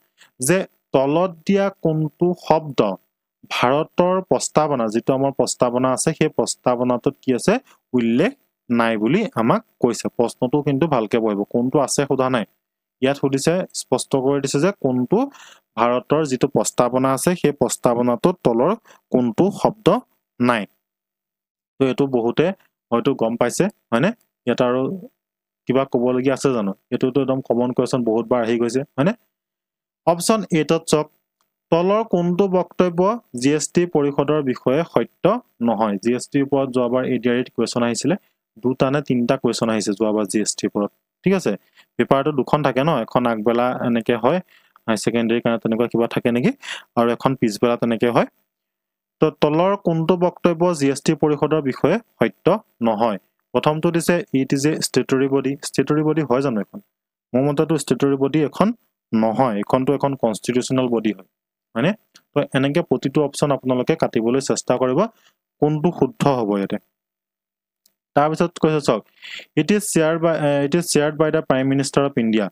যে তলত দিয়া কোনটো শব্দ ভাৰতৰ প্ৰস্তাৱনা যেটো আমাৰ প্ৰস্তাৱনা আছে সেই প্ৰস্তাৱনাটোত কি আছে উল্লেখ নাই বুলি আমাক কৈছে প্ৰশ্নটো কিন্তু ভালকে পঢ়িব কোনটো আছে সোধা নাই ইয়াত সুধিছে স্পষ্ট কৰি দিছে যে কোনটো ভাৰতৰ যেটো প্ৰস্তাৱনা আছে সেই প্ৰস্তাৱনাটোত তলৰ কোনটো শব্দ নাই তো এটো বহুতে হয়তো গম পাইছে হয়নে ইয়াত আৰু কিবা ক'বলগীয়া আছে জানো এটোটো একদম কমন কোৱেশ্চন বহুত বাৰ আহি গৈছে হয়নে অপশন 8 ত চক তলৰ কোনটো বক্তব্য জিএসটি পৰিষদৰ বিষয়ে সত্য নহয় জিএসটি ওপৰত যোৱাবাৰ এডিআৰিত কোৱেশ্চন আহিছিল দুটা নে তিনটা কোৱেশ্চন আহিছে যোৱাবাৰ জিএসটি ওপৰত ঠিক আছে পেপাৰটো দুখন থাকে ন এখন আগবেলা এনেকে হয় হাই সেকেন্ডাৰী কাৰণে তেনেকুৱা কিবা থাকে নেকি আৰু এখন পিছবেলা তেনেকে হয় তো তলৰ কোনটো বক্তব্য জিএসটি পৰিষদৰ বিষয়ে সত্য নহয় প্ৰথমটো দিছে ইট ইজ এ স্টেটুটৰী বডি হয় জানো এখন মোৰ মতেতো স্টেটুটৰী বডি এখন নহয় এখনটো এখন কনস্টিটিউশনাল বডি হয় মানে তো এনেকে প্ৰতিটো অপচন আপোনালোকে কাটিবলৈ চেষ্টা কৰিব কোনটো শুদ্ধ হ'ব ইয়াতে তাৰ পিছত কৈছে চক it is shared by the prime minister of India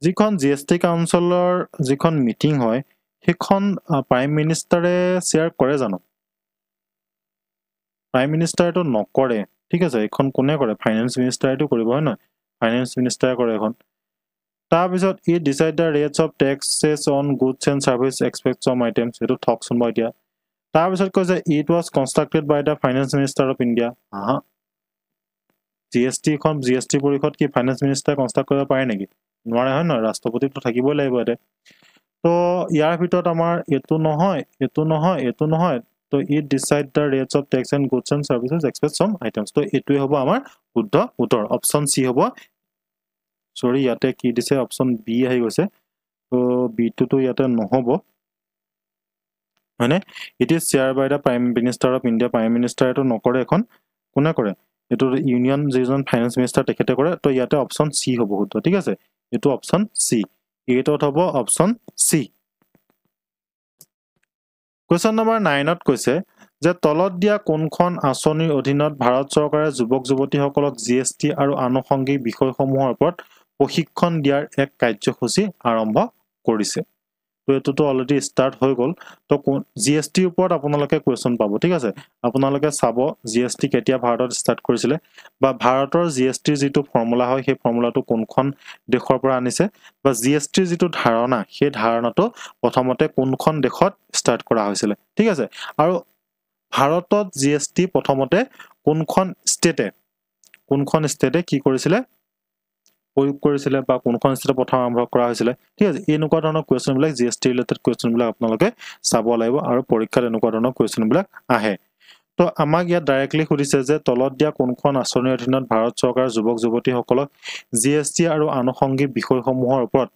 যিখন জিএসটি কাউন্সিলৰ যিখন মিটিং হয় সেইখন প্ৰাইম মিনিষ্টাৰে শেয়াৰ কৰে জানো প্ৰাইম মিনিষ্টাৰটো নকৰে ঠিক আছে এখন কোনে কৰে ফাইনান্স মিনিষ্টাৰটো কৰিব হয় না ফাইনান্স মিনিষ্টাৰে কৰে এখন তাৰ পিছত it decide the rates of taxes on goods and service aspects of items এটো ঠকচোন মই এতিয়া তাৰ পিছত কৈছে it was constructed by the finance minister of India GST পৰিষদ কি ফাইনান্স মিনিষ্টাৰ কনস্ট্ৰাক্ট কৰিব পাৰে নেকি নোৱাৰে হয় না ৰাষ্ট্ৰপতিটো থাকিবই লাগিব এতে তো ইয়াৰ ভিতৰত আমাৰ এটো নহয় তো it decide the rates of tax and goods and services aspects of items তো এটোই হ'ব আমাৰ শুদ্ধ উত্তৰ অপশন সি হ'ব সৰি ইয়াতে কি দিছে অপশন বি আহি গৈছে তো বি টো ইয়াতে নহব মানে it is shared by the prime minister of India prime minister এটো নকৰে এখন কোনে কৰে এটো ইউনিয়ন যিজন ফাইনান্স মিনিষ্টাৰ তেখেতে কৰে তো ইয়াতে অপশন সি হ'ব শুদ্ধ ঠিক আছে এটো অপশন সি এইটোত হ'ব অপশন সি কোৱেশ্চন নম্বৰ 9 ত কৈছে যে তলত দিয়া কোনখন আঁচনিৰ অধীনত ভাৰত চৰকাৰে যুৱক যুৱতীসকলক জিএসটি আৰু আনুষংগিক বিষয়সমূহৰ ওপৰত প্ৰশিক্ষণ দিয়াৰ এক কাৰ্যসূচী আৰম্ভ কৰিছে তো এটোটো অলৰেডি স্টাৰ্ট হৈ গল তো জিএসটি ওপৰত আপোনালোকে কোৱেশ্চন পাব ঠিক আছে আপোনালোকে চাব জিএসটি কেতিয়া ভাৰতত স্টাৰ্ট কৰিছিলে বা ভাৰতৰ জিএসটিৰ যেটো ফৰ্মুলা হয় সেই ফৰ্মুলাটো কোনখন দেশৰ পৰা আনিছে বা জিএসটিৰ যেটো ধাৰণা সেই ধাৰণাটো প্ৰথমতে কোনখন দেশত স্টাৰ্ট কৰা হৈছিল ঠিক আছে আৰু ভাৰতত জিএসটি প্ৰথমতে কোনখন ষ্টেটে কি কৰিছিলে প্ৰয়োগ কৰিছিলে বা কোনখন ষ্টেটে প্ৰথম আৰম্ভ কৰা হৈছিল ঠিক আছে এনেকুৱা ধৰণৰ কোৱেশ্চন বিলাক জিএসটি ৰিলেটেড কোৱেশ্চন বিলাক আপোনালোকে চাব লাগিব আৰু পৰীক্ষাত এনেকুৱা ধৰণৰ কোৱেশ্চন বিলাক আহে তো আমাক ইয়াত ডাইৰেক্টলি সুধিছে যে তলত দিয়া কোনখন আঁচনিৰ অধীনত ভাৰত চৰকাৰৰ যুৱক যুৱতীসকলক জিএসটি আৰু আনুষংগিক বিষয়সমূহৰ ওপৰত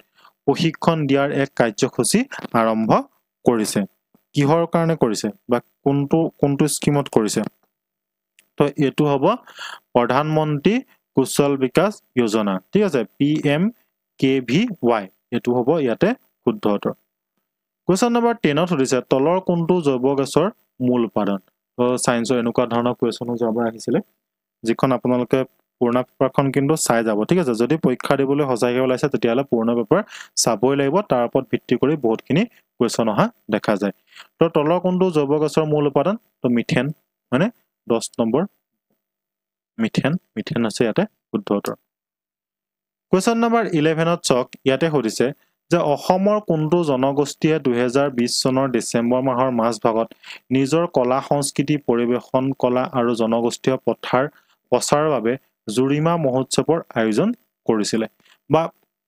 প্ৰশিক্ষণ দিয়াৰ এক কাৰ্যসূচী আৰম্ভ কৰিছে কিহৰ কাৰণে কৰিছে বা কোনটো স্কিমত কৰিছে তো এটো হ'ব প্ৰধানমন্ত্ৰী কুশল বিকাশ যোজনা ঠিক আছে PMKVY এটো হ'ব ইয়াতে শুদ্ধ উত্তৰ কোৱেশ্চন নম্বৰ 10 ত সুধিছে তলৰ কোনটো জৈৱ গেছৰ মূল উপাদান তো সায়েন্সৰ এনেকুৱা ধৰণৰ কোৱেশ্চন যাব আহিছিল যিখন আপোনালোকে পূৰ্ণ পেপাৰখন কিন্তু চাই যাব ঠিক আছে যদি পৰীক্ষা দিবলৈ হজাইকে ওলাইছে তেতিয়ালে পূৰ্ণ পেপাৰ চাবই লাগিব তাৰ ওপৰত ভিত্তি কৰি বহুতখিনি কোৱেশ্চন অহা দেখা যায় তো তলৰ কোনটো জৈৱ গেছৰ মূল উপাদান তো মিথেন মানে 10 নম্বৰ মিথেন আছে ইয়াতে শুদ্ধ উত্তৰ Question number 11 চক ইয়াতে সুধিছে যে অসমৰ কোনটো জনগোষ্ঠীয়ে 2020 চনৰ ডিসেম্বৰ মাহৰ মাজ ভাগত নিজৰ কলা সংস্কৃতি পৰিবেশন কলা আৰু জনগোষ্ঠীয় প্ৰচাৰৰ বাবে জুৰিমা মহোৎসৱৰ আয়োজন কৰিছিলে বা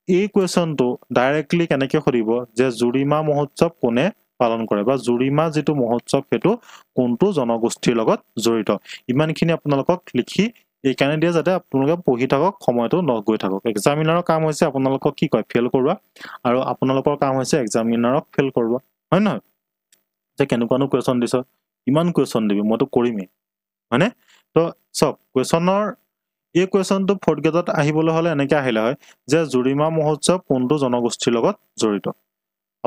এই কোৱেশ্যনটো ডাইৰেক্টলি কেনেকৈ সুধিব যে জুৰিমা মহোৎসৱ কোনে পালন কৰে বা জুৰিমা যেটো মহোৎসৱ হেতু কোনটো জনগোষ্ঠীৰ লগত জড়িত ইমানখিনি আপোনালোকক লিখি এই কাৰণে দিয়া যাতে আপোনালোকে পঢ়ি থাকক সময়টো নগৈ থাকক এক্সামিনাৰৰ কাম হৈছে আপোনালোকক কি কয় ফেল কৰোৱা আৰু আপোনালোকৰ কাম হৈছে এক্সামিনাৰক ফেল কৰোৱা হয় নহয় যে কেনেকুৱানো কোৱেশ্যন দিছ ইমান কোৱেশ্যন দিবি মইতো কৰিমেই হয়নে তো সব কোৱেশ্যনৰ এই কোৱেশ্যনটো ফৰ্থ গ্ৰেডত আহিবলৈ হলে এনেকৈ আহিলে হয় যে জুৰিমা মহোৎসৱ কোনটো জনগোষ্ঠীৰ লগত জড়িত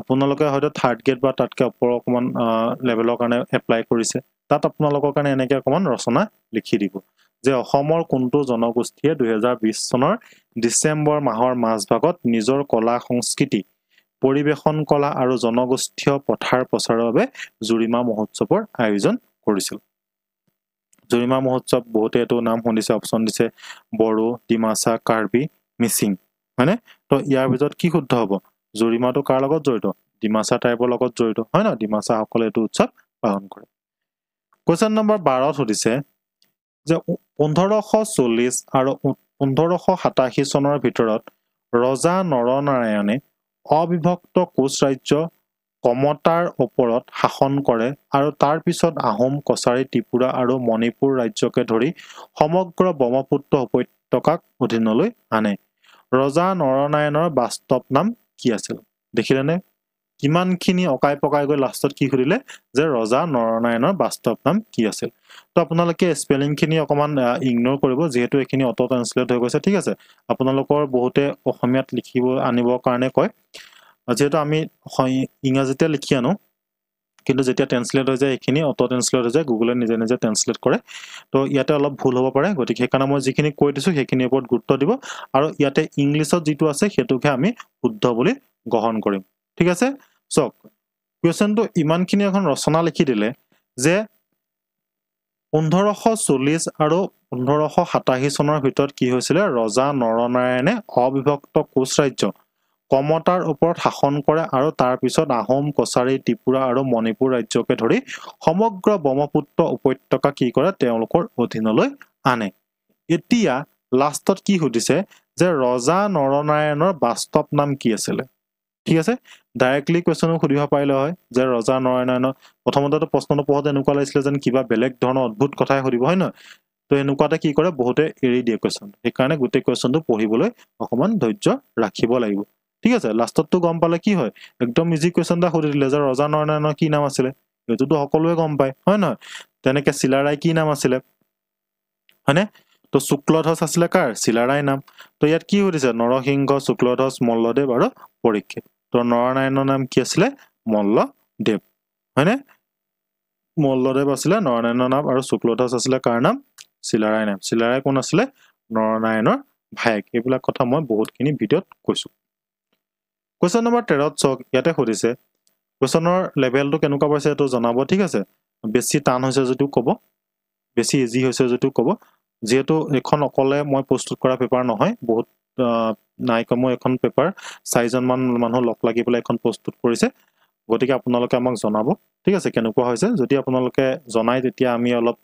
আপোনালোকে হয়তো থাৰ্ড গ্ৰেড বা তাতকৈ ওপৰ অকমান লেভেলৰ কাৰণে এপ্লাই কৰিছে তাত আপোনালোকৰ কাৰণে এনেকৈ অকমান ৰচনা লিখি দিব যে অসমৰ কোনটো জনগোষ্ঠীয়ে 2020 চনৰ ডিসেম্বৰ মাহৰ মাজভাগত নিজৰ কলা সংস্কৃতি পৰিবেশন কলা আৰু জনগোষ্ঠীয় প্ৰচাৰৰ বাবে জুৰিমা মহোৎসৱৰ আয়োজন কৰিছিল জুৰিমা মহোৎসৱ বহুতে এটো নাম শুনিছে অপচন দিছে বড়ো ডিমাসা কাৰ্বি মিচিং হয়নে তো ইয়াৰ ভিতৰত কি শুদ্ধ হ'ব জুৰিমাটো কাৰ লগত জড়িত ডিমাসা টাইপৰ লগত জড়িত হয় না ডিমাসা সকলে এটো উৎসৱ পালন কৰে কোৱেশ্যন নম্বৰ 12 সুধিছে যে 1540 আৰু 1587 চনৰ ভিতৰত ৰজা নৰনাৰায়ণে অবিভক্ত কোচ ৰাজ্য কমতাৰ ওপৰত শাসন কৰে আৰু তাৰ পিছত আহোম কছাৰী ত্ৰিপুৰা আৰু মণিপুৰ ৰাজ্যকে ধৰি সমগ্ৰ ব্ৰহ্মপুত্ৰ উপত্যকাক অধীনলৈ আনে ৰজা নৰনাৰায়ণৰ বাস্তৱ নাম কি আছিল দেখিলেনে কিমানখিনি অকাই পকাই গৈ লাষ্টত কি সুধিলে যে ৰজা নৰনাৰায়ণৰ বাস্তৱ নাম কি আছিল তো আপোনালোকে স্পেলিংখিনি অকমান ইগনোৰ কৰিব যেহেতু এখিনি অটো ট্ৰান্সলেট হৈ গৈছে ঠিক আছে আপোনালোকৰ বহুতে অসমীয়াত লিখিব আনিবৰ কাৰণে কয় যেহেতু আমি ইংৰাজীতে লিখি আনো কিন্তু যেতিয়া ট্ৰান্সলেট হৈ যায় এখিনি অটো ট্ৰান্সলেট হৈ যায় গুগলে নিজে নিজে ট্ৰান্সলেট কৰে তো ইয়াতে অলপ ভুল হ'ব পাৰে গতিকে সেইকাৰণে মই যিখিনি কৈ দিছো সেইখিনিৰ ওপৰত গুৰুত্ব দিব আৰু ইয়াতে ইংলিছত যেটো আছে হেতুকে আমি শুদ্ধ বুলি গ্ৰহণ কৰিম ঠিক আছে চক কোৱেশ্যনটো ইমানখিনি এখন ৰচনা লিখি দিলে যে 1540 আৰু 1587 চনৰ ভিতৰত কি হৈছিল ৰজা নৰনাৰায়ণে অবিভক্ত কোচ ৰাজ্য কমতাৰ ওপৰত শাসন কৰে আৰু তাৰ পিছত আহোম কছাৰী ত্ৰিপুৰা আৰু মণিপুৰ ৰাজ্যকে ধৰি সমগ্ৰ ব্ৰহ্মপুত্ৰ উপত্যকা কি কৰে তেওঁলোকৰ অধীনলৈ আনে এতিয়া লাষ্টত কি সুধিছে যে ৰজা নৰনাৰায়ণৰ বাস্তৱ নাম কি আছিল ঠিক আছে ডাইৰেক্টলি কোৱেশ্যন সুধিব পাৰিলে হয় যে ৰজা নৰনাৰায়ণৰ প্ৰথমতে প্ৰশ্নটো পঢ়োতে এনেকুৱা লাগিছিল যেন কিবা বেলেগ ধৰণৰ অদ্ভুত কথাই সুধিব হয় নহয় তো এনেকুৱাতে কি কৰে বহুতে এৰি দিয়ে কোৱেশ্যন সেইকাৰণে গোটেই কোৱেশ্যনটো পঢ়িবলৈ অকমান ধৈৰ্য ৰাখিব লাগিব ঠিক আছে লাষ্টতটো গম পালে কি হয় একদম ইজি কোৱেশ্যন এটা সুধি দিলে যে ৰজা নৰনাৰায়ণৰ কি নাম আছিল এটোতো সকলোৱে গম পায় হয় নহয় তেনেকে চিলাৰায় কি নাম আছিল হয়নে তো শুক্লধ্বজ আছিল কাৰ চিলাৰায় নাম তো ইয়াত কি সুধিছে নৰসিংহ শুক্লধ্বজ মল্লদেৱ আৰু পৰীক্ষিত তো নৰনাৰায়ণৰ নাম কি আছিল মল্লদেৱ হয়নে মল্লদেৱ আছিল নৰনাৰায়ণৰ নাম আৰু শুক্লধ্বজ আছিল কাৰ নাম চিলাৰায় নাম চিলাৰায় কোন আছিল নৰনাৰায়ণৰ ভায়েক এইবিলাক কথা মই বহুতখিনি ভিডিঅ'ত কৈছো কোৱেশ্যন নম্বৰ 13 চক ইয়াতে সুধিছে কোৱেশ্যনৰ লেভেলটো কেনেকুৱা পাইছে এটো জনাব ঠিক আছে বেছি টান হৈছে যদিও ক'ব বেছি ইজি হৈছে যদিও ক'ব যেহেতু এখন অকলে মই প্ৰস্তুত কৰা পেপাৰ নহয় বহুত নাই কম এখন পেপাৰ 4 জন মান মানুহ লগ লাগি পেলাই এখন প্ৰস্তুত কৰিছে গতিকে আপোনালোকে আমাক জনাব ঠিক আছে কেনেকুৱা হৈছে যদি আপোনালোকে জনাই তেতিয়া আমি অলপ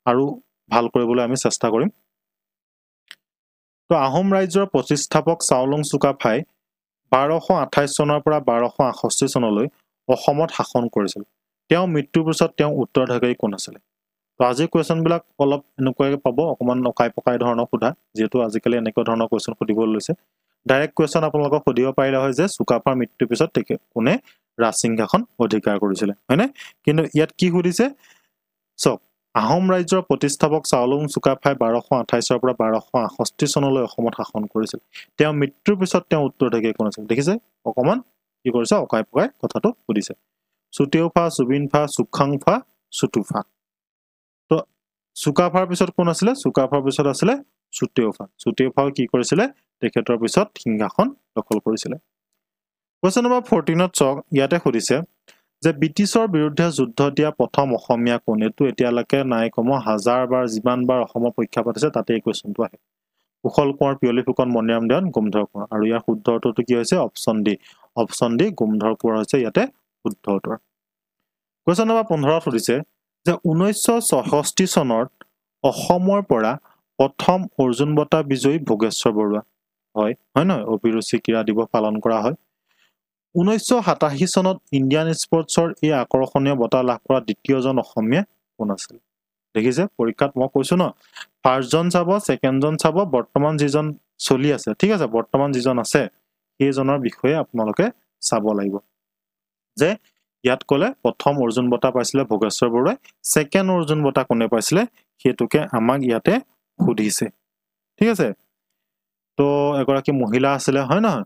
আৰু ভাল কৰিবলৈ আমি চেষ্টা কৰিম তো আহোম ৰাজ্যৰ প্ৰতিষ্ঠাপক চাওলুং চুকাফাই 1228 চনৰ পৰা 1268 চনলৈ অসমত শাসন কৰিছিল তেওঁ মৃত্যুৰ পিছত তেওঁ উত্তৰাধিকাৰী কোন আছিল তো আজি কোৱেশ্যনবিলাক অলপ এনেকুৱাকৈ পাব অকমান অকাই পকাই ধৰণৰ সোধা যেহেতু আজিকালি এনেকুৱা ধৰণৰ কোৱেশ্যন সুধিবলৈ লৈছে ডাইৰেক্ট কোৱেশ্যন আপোনালোকক সুধিব পাৰিলে হয় যে চুকাফাৰ মৃত্যুৰ পিছত কোনে ৰাজসিংহাসন অধিকাৰ কৰিছিল হয়নে কিন্তু ইয়াত কি সুধিছে চক আহোম ৰাজ্যৰ প্ৰতিষ্ঠাপক চাওলুং চুকাফাই 1228 পৰা 1268 চনলৈ অসমত শাসন কৰিছিল তেওঁ মৃত্যুৰ পিছত তেওঁ উত্তৰাধিকাৰী কোন আছিল দেখিছে অকমান কি কৰিছে অকাই পকাই কথাটো সুধিছে সুতেওফা সুবিনফা সুখাংফা সুতুফা তো চুকাফাৰ পিছত কোন আছিল চুকাফাৰ পিছত আছিল সুতেওফা কি কৰিছিল তেখেতৰ পিছত সিংহাসন দখল কৰিছিল কোৱেশ্যন নম্বৰ 14 চক ইয়াতে সুধিছে যে ব্ৰিটিছৰ বিৰুদ্ধে যুদ্ধ দিয়া প্ৰথম অসমীয়া কোন এটো এতিয়ালৈকে নাই কম হাজাৰ বাৰ যিমান বাৰ অসমৰ পৰীক্ষা পাতিছে তাতে এই কোৱেশ্যনটো আহে কুশল কোঁৱৰ পিয়লি ফুকন মণিৰাম দেৱান গোমধৰ কোঁৱৰ আৰু ইয়াৰ শুদ্ধ উত্তৰটো কি হৈছে অপশ্যন ডি গোমধৰ কোঁৱৰ হৈছে ইয়াতে শুদ্ধ উত্তৰ কুৱেশ্যন নম্বৰ 15 সুধিছে যে 1964 চনত অসমৰ পৰা প্ৰথম অৰ্জুন বঁটা বিজয়ী ভোগেশ্বৰ বৰুৱা হয় নহয় অভিৰুচি ক্ৰীড়া দিৱস পালন কৰা হয় 1987 চনত ইণ্ডিয়ান স্পৰ্টছৰ এই আকৰ্ষণীয় বঁটা লাভ কৰা দ্বিতীয়জন অসমীয়া কোন আছিল দেখিছে পৰীক্ষাত মই কৈছো ন ফাৰ্ষ্টজন চাব ছেকেণ্ডজন চাব বৰ্তমান যিজন চলি আছে ঠিক আছে বৰ্তমান যিজন আছে সেইজনৰ বিষয়ে আপোনালোকে চাব লাগিব যে ইয়াত কলে প্ৰথম অৰ্জুন বঁটা পাইছিলে ভোগেশ্বৰ বৰুৱাই ছেকেণ্ড অৰ্জুন বঁটা কোনে পাইছিলে হেতুকে আমাক ইয়াতে সুধিছে ঠিক আছে তো এগৰাকী মহিলা আছিলে হয় নহয়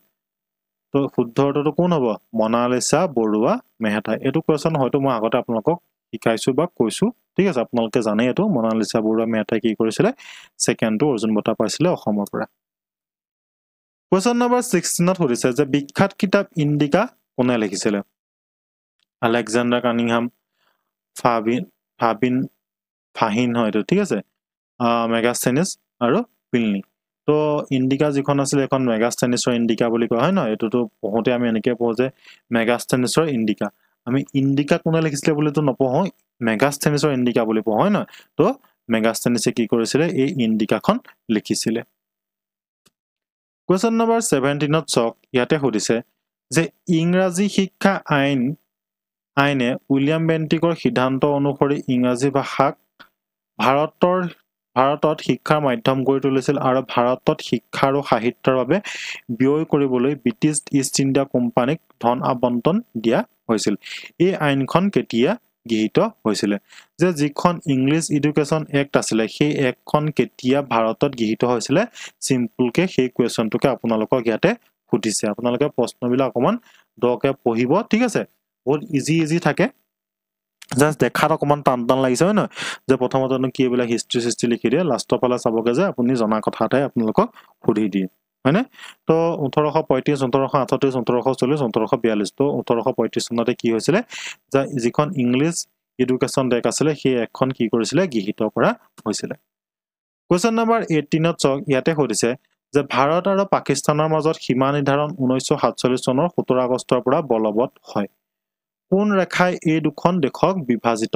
তো শুদ্ধ উত্তৰটো কোন হ'ব মনালিসা বৰুৱা মেহতা এটো কোৱেশ্যন হয়তো মই আগতে আপোনালোকক শিকাইছো বা কৈছো ঠিক আছে আপোনালোকে জানে এটো মনালিসা বৰুৱা মেহতাই কি কৰিছিলে ছেকেণ্ডটো অৰ্জুন বঁটা পাইছিলে অসমৰ পৰা কোৱেশ্যন নম্বৰ 16 সুধিছে যে বিখ্যাত কিতাপ ইণ্ডিকা কোনে লিখিছিলে আলেকজাণ্ডাৰ কানিংহাম ফাহিন হয়তো ঠিক আছে মেগাস্থেনিছ আৰু পিলনি তো ইণ্ডিকা যিখন আছিল এখন মেগাস্থেনিছৰ ইণ্ডিকা বুলি কোৱা হয় ন এটোতো পঢ়োতে আমি এনেকে পঢ়ো যে মেগাস্থেনিছৰ ইণ্ডিকা আমি ইণ্ডিকা কোনে লিখিছিলে বুলিতো নপঢ়ো মেগাস্থেনিছৰ ইণ্ডিকা বুলি পঢ়ো হয় ন তো মেগাস্থেনিছে কি কৰিছিলে এই ইণ্ডিকাখন লিখিছিলে কোৱেশ্যন নম্বৰ 17 চক ইয়াতে সুধিছে যে ইংৰাজী শিক্ষা আইনে উইলিয়াম বেণ্টিকৰ সিদ্ধান্ত অনুসৰি ইংৰাজী ভাষাক ভাৰতত শিক্ষাৰ মাধ্যম কৰি তুলিছিল আৰু ভাৰতত শিক্ষা আৰু সাহিত্যৰ বাবে ব্যয় কৰিবলৈ ব্ৰিটিছ ইষ্ট ইণ্ডিয়া কোম্পানীক ধন আবণ্টন দিয়া হৈছিল এই আইনখন কেতিয়া গৃহীত হৈছিল যে যিখন ইংলিছ এডুকেশ্যন এক্ট আছিলে সেই এক্টখন কেতিয়া ভাৰতত গৃহীত হৈছিল সিম্পলকে সেই কোৱেশ্যনটোকে আপোনালোকক ইয়াতে সুধিছে আপোনালোকে প্ৰশ্নবিলাক অকমান দকে পঢ়িব ঠিক আছে বহুত ইজি থাকে জাস্ট দেখাত অকমান টান লাগিছে হয় ন যে প্ৰথমতে কি এইবিলাক হিষ্ট্ৰী লিখি দিয়ে লাষ্টৰ ফালে চাবগে যে আপুনি জনা কথা এটাই আপোনালোকক সুধি দিয়ে হয়নে তো 1835 1838 1840 1842 তো 1835 চনতে কি হৈছিলে যে যিখন ইংলিছ এডুকেশ্যন এক্ট আছিলে সেই এক্টখন কি কৰিছিলে গৃহীত কৰা হৈছিল কোৱেশ্যন নম্বৰ 18 চক ইয়াতে সুধিছে যে ভাৰত আৰু পাকিস্তানৰ মাজত সীমা নিৰ্ধাৰণ 1947 চনৰ 17 আগষ্টৰ পৰা বলবৎ হয় কোন ৰেখাই এই দুখন দেশক বিভাজিত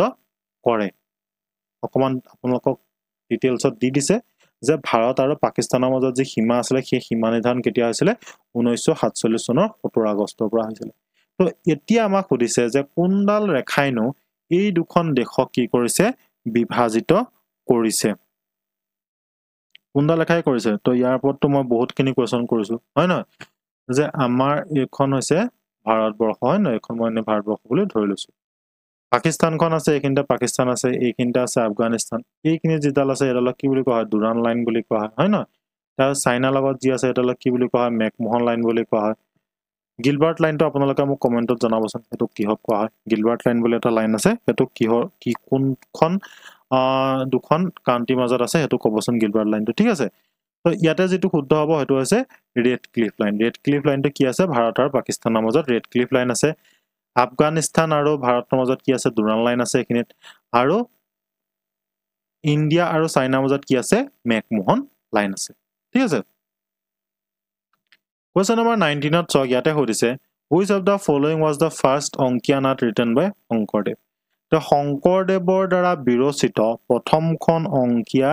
কৰে অকমান আপোনালোকক ডিটেইলছত দি দিছে যে ভাৰত আৰু পাকিস্তানৰ মাজত যে সীমা আছিল সেই সীমা নিৰ্ধাৰণ কেতিয়া হৈছিল 1947 চনৰ 17 আগষ্টৰ পৰা হৈছিল তো এতিয়া আমাক সুধিছে যে কোনডাল ৰেখাইনো এই দুখন দেশক কি কৰিছে বিভাজিত কৰিছে কোনডাল ৰেখাই কৰিছে তো ইয়াৰ ওপৰতো মই বহুতখিনি কোৱেশ্যন কৰিছো হয় নহয় যে আমাৰ এইখন হৈছে ভাৰতবৰ্ষ হয় নহয় এখন মই ভাৰতবৰ্ষ বুলি ধৰি লৈছো পাকিস্তানখন আছে এইখিনিতে পাকিস্তান আছে এইখিনিতে আছে আফগানিস্তান এইখিনি যিডাল আছে এডালক কি বুলি কোৱা হয় দুৰান লাইন বুলি কোৱা হয় নহয় তাৰ চাইনাৰ লগত যি আছে এডালক কি বুলি কোৱা হয় মেকমোহন লাইন বুলি কোৱা হয় গিলবাৰ্ট লাইনটো আপোনালোকে মোক কমেণ্টত জনাবচোন এটো কিহক কোৱা হয় গিলবাৰ্ট লাইন বুলি এটা লাইন আছে এটো কি কোনখন দুখন কাউন্ট্ৰীৰ মাজত আছে এটো ক'বচোন গিলবাৰ্ট লাইনটো ঠিক আছে তো ইয়াতে যেটো শুদ্ধ হ'ব হেতু আছে ৰেড ক্লিফ লাইনটো কি আছে ভাৰত আৰু পাকিস্তানৰ মাজত ৰেড ক্লিফ লাইন আছে আফগানিস্তান আৰু ভাৰতৰ মাজত কি আছে দুৰান লাইন আছে এখিনিত আৰু ইণ্ডিয়া আৰু চাইনাৰ মাজত কি আছে মেকমোহন লাইন আছে ঠিক আছে কোৱেশ্যন নম্বৰ 19 চক ইয়াতে সুধিছে which of the following was the first অংকীয়া নাট written by শংকৰদেৱ তো শংকৰদেৱৰ দ্বাৰা বিৰচিত প্ৰথমখন অংকীয়া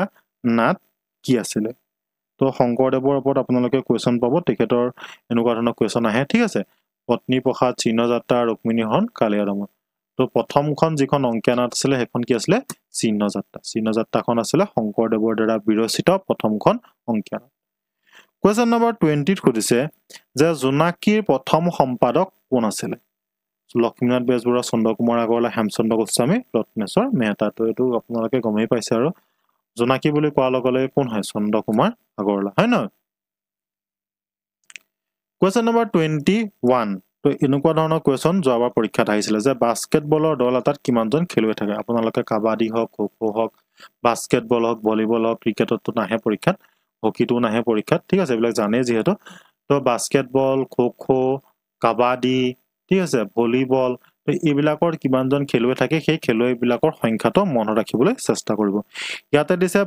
নাট কি আছিল তো শংকৰদেৱৰ ওপৰত আপোনালোকে কোৱেশ্যন পাব তেখেতৰ এনেকুৱা ধৰণৰ কোৱেশ্যন আহে ঠিক আছে পত্নী প্ৰসাদ চিহ্নযাত্ৰা ৰুক্মিণীহৰণ কালিয়া দমন তো প্ৰথমখন যিখন অংকীয়া নাট আছিল সেইখন কি আছিল চিহ্নযাত্ৰাখন আছিল শংকৰদেৱৰ দ্বাৰা বিৰচিত প্ৰথমখন অংকীয়া নাট কোৱেশ্যন নম্বৰ 20 সুধিছে যে জোনাকীৰ প্ৰথম সম্পাদক কোন আছিল লক্ষ্মীনাথ বেজবৰুৱা চন্দ্ৰ কুমাৰ আগৰৱালা হেমচন্দ্ৰ গোস্বামী ৰত্নেশ্বৰ মেহতা তো এটো আপোনালোকে গমেই পাইছে আৰু জোনাকী বুলি কোৱাৰ লগে কোন হয় চন্দ্ৰ কুমাৰ আগৰৱালা হয় ন কোৱেশ্যন নম্বৰ 21 তো এনেকুৱা ধৰণৰ কোৱেশ্যন যোৱাবাৰ পৰীক্ষাত আহিছিল যে বাস্কেটবলৰ দল এটাত কিমানজন খেলুৱৈ থাকে আপোনালোকে কাবাডী হওক খো-খো হওক বাস্কেটবল হওক ভলিবল হওক ক্ৰিকেটতো নাহে পৰীক্ষাত হকিটো নাহে পৰীক্ষাত ঠিক আছে এইবিলাক জানে যিহেতু তো বাস্কেটবল খো-খো কাবাডী ঠিক আছে ভলিবল তো এইবিলাকৰ কিমানজন খেলুৱৈ থাকে সেই খেলুৱৈবিলাকৰ সংখ্যাটো মনত ৰাখিবলৈ চেষ্টা কৰিব ইয়াতে দিছে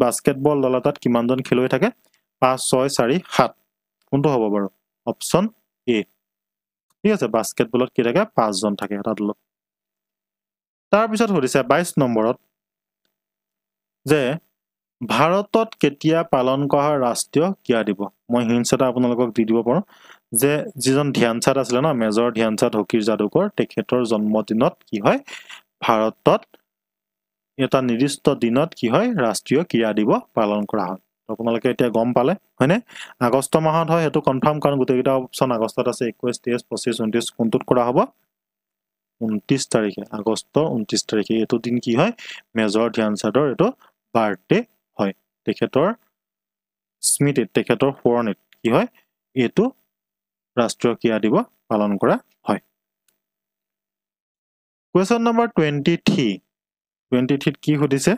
বাস্কেটবল দল এটাত কিমানজন খেলুৱৈ থাকে 5 6 4 7 কোনটো হ'ব বাৰু অপচন এ ঠিক আছে বাস্কেটবলত কি থাকে 5 জন থাকে এটা দলত তাৰ পিছত সুধিছে 22 নম্বৰত যে ভাৰতত কেতিয়া পালন কৰা ৰাষ্ট্ৰীয় ক্ৰীড়া দিৱস মই হিন্টছ এটা আপোনালোকক দি দিব পাৰো যে যিজন ধ্যানচাঁদ আছিল না মেজৰ ধ্যানচাঁদ হকীৰ যাদুকৰ তেখেতৰ জন্মদিনত কি হয় ভাৰতত এটা নিৰ্দিষ্ট দিনত কি হয় ৰাষ্ট্ৰীয় ক্ৰীড়া দিৱস পালন কৰা হয় আপোনালোকে এতিয়া গম পালে হয়নে আগষ্ট মাহত হয় হেতু কনফাৰ্ম কাৰণ গোটেইটা অপচন আগষ্টত আছে 21 23 25 29 কোনটোত কৰা হ'ব 29 তাৰিখে আগষ্ট 29 তাৰিখে এটো দিন কি হয় মেজৰ ধ্যানচাঁদৰ এটো বাৰ্থডে হয় তেখেতৰ স্মৃতিত তেখেতৰ সোঁৱৰণিত কি হয় এটো ৰাষ্ট্ৰীয় ক্ৰীড়া দিৱস পালন কৰা হয় কোৱেশ্চন নম্বৰ 23 23 কি সুধিছে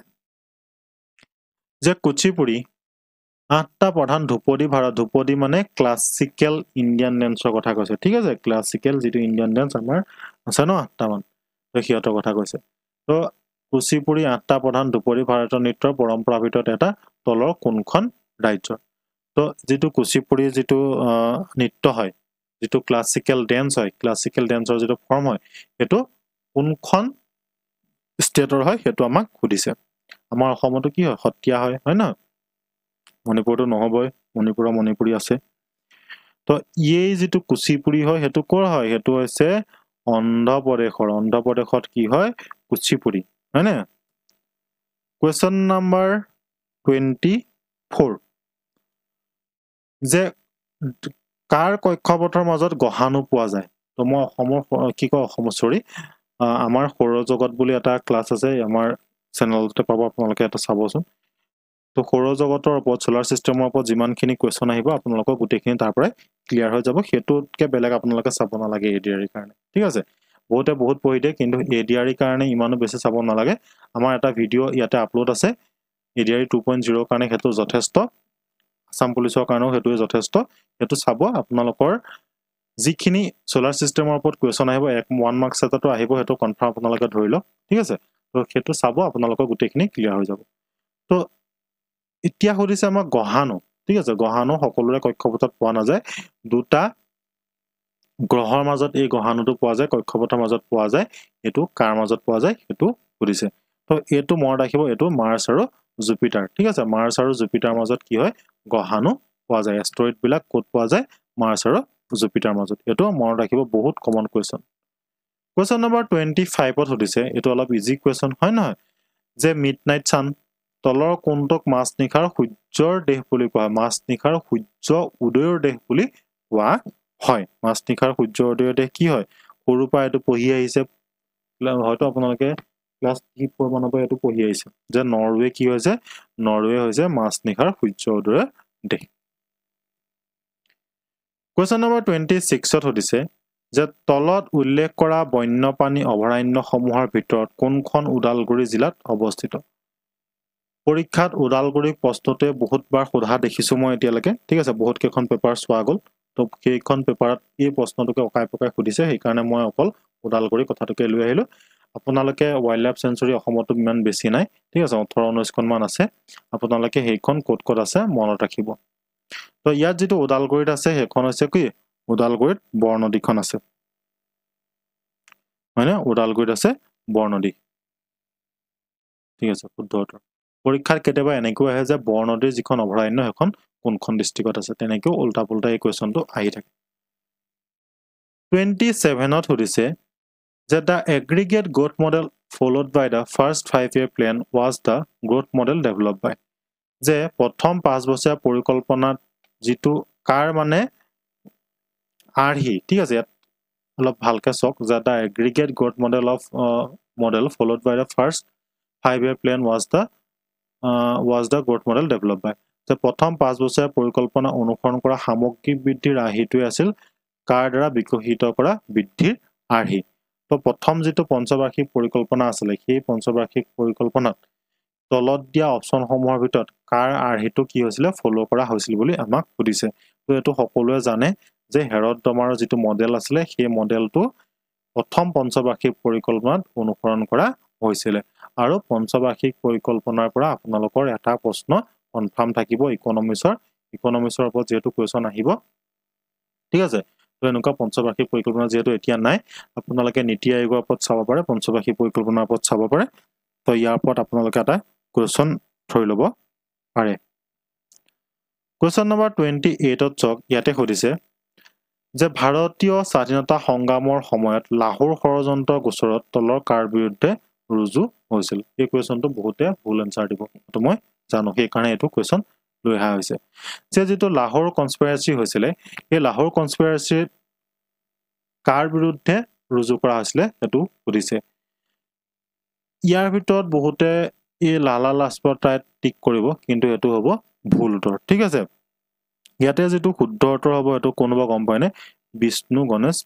যে কুচিপুড়ি 8টা প্ৰধান ধ্ৰুপদী ভাৰত ধ্ৰুপদী মানে ক্লাছিকেল ইণ্ডিয়ান ডেন্সৰ কথা কৈছে ঠিক আছে ক্লাছিকেল যেটো ইণ্ডিয়ান ডেন্স আমাৰ আছে ন 8টা মান তো সিহঁতৰ কথা কৈছে তো কুচিপুড়ি 8টা প্ৰধান ধ্ৰুপদী ভাৰতৰ নৃত্যৰ পৰম্পৰাৰ ভিতৰত এটা তলৰ কোনখন ৰাজ্য তো যেটো কুচিপুড়ি যেটো নৃত্য হয় যেটো ক্লাছিকেল ডেন্স হয় ক্লাছিকেল ডেন্সৰ যেটো ফৰ্ম হয় এটো কোনখন ষ্টেটৰ হয় হেতু আমাক সুধিছে আমাৰ অসমতো কি হয় সত্ৰীয়া হয় না মণিপুৰটো নহবই মণিপুৰৰ মণিপুৰী আছে তো এই যেটো কুচিপুড়ি হয় হেতু কৰ হয় হেতু হৈছে অন্ধ্ৰ প্ৰদেশত কি হয় কুচিপুড়ি হয়নে কোৱেশ্চন নম্বৰ 24 যে কাৰ কক্ষপথৰ মাজত গহাণু পোৱা যায় তো মই অসমৰ কি কয় অসম সৰি আমাৰ সৌৰজগত বুলি এটা ক্লাছ আছে আমাৰ চেনেলতে পাব আপোনালোকে এটা চাবচোন তো সৌৰজগতৰ ওপৰত সোলাৰ সিস্টেমৰ ওপৰত যিমানখিনি কোৱেশ্চন আহিব আপোনালোকৰ গোটেইখিনি তাৰ পৰাই ক্লিয়াৰ হৈ যাব হেতুতকে বেলেগ আপোনালোকে চাব নালাগে এডিআৰিৰ কাৰণে ঠিক আছে বহুত পঢ়ি দিয়ে কিন্তু এডিআৰিৰ কাৰণে ইমানো বেছি চাব নালাগে আমাৰ এটা ভিডিও ইয়াতে আপলোড আছে এডিআৰি 2.0 কাৰণে হেতু যথেষ্ট আসাম পুলিচৰ কাৰণেও হেতুৱে যথেষ্ট হেতু চাব আপোনালোকৰ যিখিনি সোলাৰ সিস্টেমৰ ওপৰত কোৱেশ্চন আহিব 1 মাৰ্কছ এটাটো আহিব হেতু কনফাৰ্ম আপোনালোকে ধৰি লওক ঠিক আছে তো হেতু চাব আপোনালোকৰ গোটেইখিনি ক্লিয়াৰ হৈ যাব তো এতিয়া সুধিছে আমাৰ গহাণু ঠিক আছে গহাণু সকলোৰে কক্ষপথত পোৱা নাযায় দুটা গ্ৰহৰ মাজত এই গহাণুটো পোৱা যায় কক্ষপথৰ মাজত পোৱা যায় এটো কাৰ মাজত পোৱা যায় হেতু সুধিছে তো এটো মনত ৰাখিব এটো মাৰ্চ আৰু জুপিটাৰ ঠিক আছে মাৰ্চ আৰু জুপিটাৰ মাজত কি হয় গহাণু পোৱা যায় এষ্ট্ৰইড বিলাক ক'ত পোৱা যায় মাৰ্চ আৰু জুপিটাৰ মাজত এটো মনত ৰাখিব বহুত কমন কোৱেশ্চন কোৱেশ্চন নম্বৰ 25 ত সুধিছে এটো অলপ ইজি কোৱেশ্চন হয় নহয় যে মিডনাইট সান তলৰ কোনটোক মাছ নিখাৰ সূৰ্যৰ দেশ বুলি কোৱা মাছ নিখাৰ সূৰ্য উদয়ৰ দেশ বুলি কোৱা হয় মাছ নিখাৰ সূৰ্য উদয়ৰ দেশ কি হয় সৰু পৰা এটো পঢ়ি আহিছে হয়তো আপোনালোকে ক্লাস 3 মানৰ পৰা এটো পঢ়ি আহিছে যে নৰৱে কি হৈছে নৰৱে হৈছে মাছ নিখাৰ সূৰ্য উদয়ৰ দেশ কোৱেশ্চন নম্বৰ 26 ত সুধিছে যে তলত উল্লেখ কৰা বন্যপ্ৰাণী অভয়াৰণ্যসমূহৰ ভিতৰত কোনখন ওদালগুৰি জিলাত অৱস্থিত পৰীক্ষাত ওদালগুৰি প্ৰশ্নতে বহুতবাৰ সোধা দেখিছো মই এতিয়ালৈকে ঠিক আছে বহুত কেইখন পেপাৰ চোৱা গল তো কেইখন পেপাৰত এই প্ৰশ্নটোকে অকাই পকাই সুধিছে সেই কাৰণে মই অকল ওদালগুৰি কথাটোকে লৈ আহিলো আপোনালোকে ওয়াইল্ড লাইফ সেঞ্চুৰী অসমতো ইমান বেছি নাই ঠিক আছে 18 19 খন মান আছে আপোনালোকে সেইখন ক'ত আছে মনত ৰাখিব তো ইয়াত যেটো ওদালগুৰিত আছে হেখন হৈছে কি ওদালগুৰিত বৰনদীখন আছে মানে ওদালগুৰিত আছে বৰনদী ঠিক আছে শুদ্ধ উত্তৰ পৰীক্ষাত কেতিয়াবা এনেকৈ আহে যে বৰনদীৰ যিখন অভয়াৰণ্য হেখন কোনখন ডিস্ট্ৰিক্টত আছে তেনেকৈ উল্টা পুল্টা এই কোৱেশ্চনটো আহি থাকে 27 ত সুধিছে যে the aggregate growth model followed by the first 5-year plan was the growth model developed by যে প্ৰথম 5 বছৰীয়া পৰিকল্পনাত যেটো কাৰ মানে আৰহি ঠিক আছে অলপ ভালকে চক যে the aggregate growth model followed by the first 5-year plan was the growth model developed by যে প্ৰথম 5 বছৰীয়া পৰিকল্পনা অনুসৰণ কৰা সামগ্ৰিক বৃদ্ধিৰ আৰ্হিটো আছিল কাৰ দ্বাৰা বিকশিত কৰা বৃদ্ধিৰ আৰ্হি তো প্ৰথম যেটো পঞ্চবাৰ্ষিক পৰিকল্পনা আছিল সেই পঞ্চবাৰ্ষিক পৰিকল্পনাত তলত দিয়া অপচনসমূহৰ ভিতৰত কাৰ আৰ্হিটো কি হৈছিল ফলো কৰা হৈছিল বুলি আমাক সুধিছে তো এটো সকলোৱে জানে যে হেৰড ডমাৰৰ যেটো মডেল আছিল সেই মডেলটো প্ৰথম পঞ্চবাৰ্ষিক পৰিকল্পনাত অনুসৰণ কৰা হৈছিল আৰু পঞ্চবাৰ্ষিক পৰিকল্পনাৰ পৰা আপোনালোকৰ এটা প্ৰশ্ন কনফাৰ্ম থাকিব ইকনমিক্সৰ ইকনমিক্সৰ ওপৰত যেহেতু কোৱেশ্চন আহিব ঠিক আছে তো এনেকুৱা পঞ্চবাৰ্ষিক পৰিকল্পনা যেহেতু এতিয়া নাই আপোনালোকে নীতি আয়োগৰ ওপৰত চাব পাৰে পঞ্চবাৰ্ষিক পৰিকল্পনাৰ ওপৰত চাব পাৰে তো ইয়াৰ ওপৰত আপোনালোকে এটা কোৱেশ্চন ধৰি ল'ব পাৰে কোৱেশ্চন নম্বৰ 28 ত চক ইয়াতে সুধিছে যে ভাৰতীয় স্বাধীনতা সংগ্ৰামৰ সময়ত লাহোৰ ষড়যন্ত্ৰ গোচৰত তলৰ কাৰ বিৰুদ্ধে ৰুজু হৈছিল এই কোৱেশ্চনটো বহুতে ভুল আনসাৰ দিব তো মই জানো সেই কাৰণে এইটো কোৱেশ্চন লৈ অহা হৈছে যে যেটো লাহোৰ কনস্পিৰেচি হৈছিল এই লাহোৰ কনস্পিৰেচি কাৰ বিৰুদ্ধে ৰুজু কৰা হৈছিল এটো সুধিছে ইয়াৰ ভিতৰত বহুতে এই লালা লাজপত ৰায় টিক কৰিব কিন্তু এটো হ'ব ভুল উত্তৰ ঠিক আছে ইয়াতে যেটো শুদ্ধ উত্তৰ হ'ব এটো কোনোবা গম পায় নে বিষ্ণু গণেশ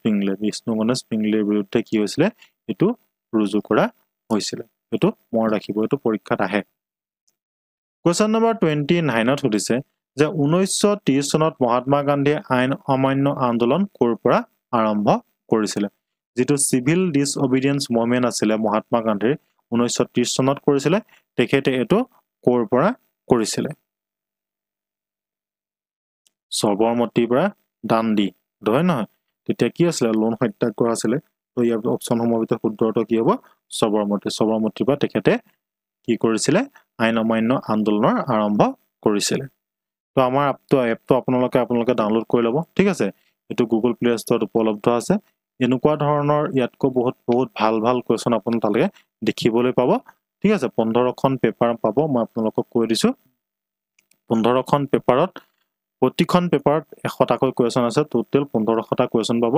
পিংগলেৰ বিৰুদ্ধে কি হৈছিল এটো ৰুজু কৰা হৈছিল এটো মন ৰাখিব এটো পৰীক্ষাত আহে কোৱেশ্চন নম্বৰ 29 ত সুধিছে যে 1930 চনত মহাত্মা গান্ধীয়ে আইন অমান্য আন্দোলন কৰ পৰা আৰম্ভ কৰিছিল যেটো সিভিল ডিসঅবিডিয়েন্স মুভমেন্ট আছিল মহাত্মা গান্ধীৰ 1930 চনত কৰিছিল তেখেতে এটো কৰ পৰা কৰিছিল সবৰমতিৰ পৰা দাণ্ডি হয় নহয় তেতিয়া কি আছিল লোন সত্যাগ্ৰহ আছিল তো ইয়াৰ অপচন সমূহৰ ভিতৰত শুদ্ধ উত্তৰ কি হ'ব সবৰমতিৰ পৰা তেখেতে কি কৰিছিল আইন অমান্য আন্দোলনৰ আৰম্ভ কৰিছিল তো আমাৰ এপটো আপোনালোকে ডাউনলোড কৰি ল'ব ঠিক আছে এটো গুগল প্লে ষ্টৰত উপলব্ধ আছে এনেকুৱা ধৰণৰ ইয়াতকৈ বহুত ভাল কোৱেশ্চন আপোনালোকে দেখিবলৈ পাব ঠিক আছে 15খন পেপাৰ পাব মই আপোনালোকক কৈ দিছো 15খন পেপাৰত প্ৰতিখন পেপাৰত 100টাকৈ কোৱেশ্চন আছে টোটাল 1500টা কোৱেশ্চন পাব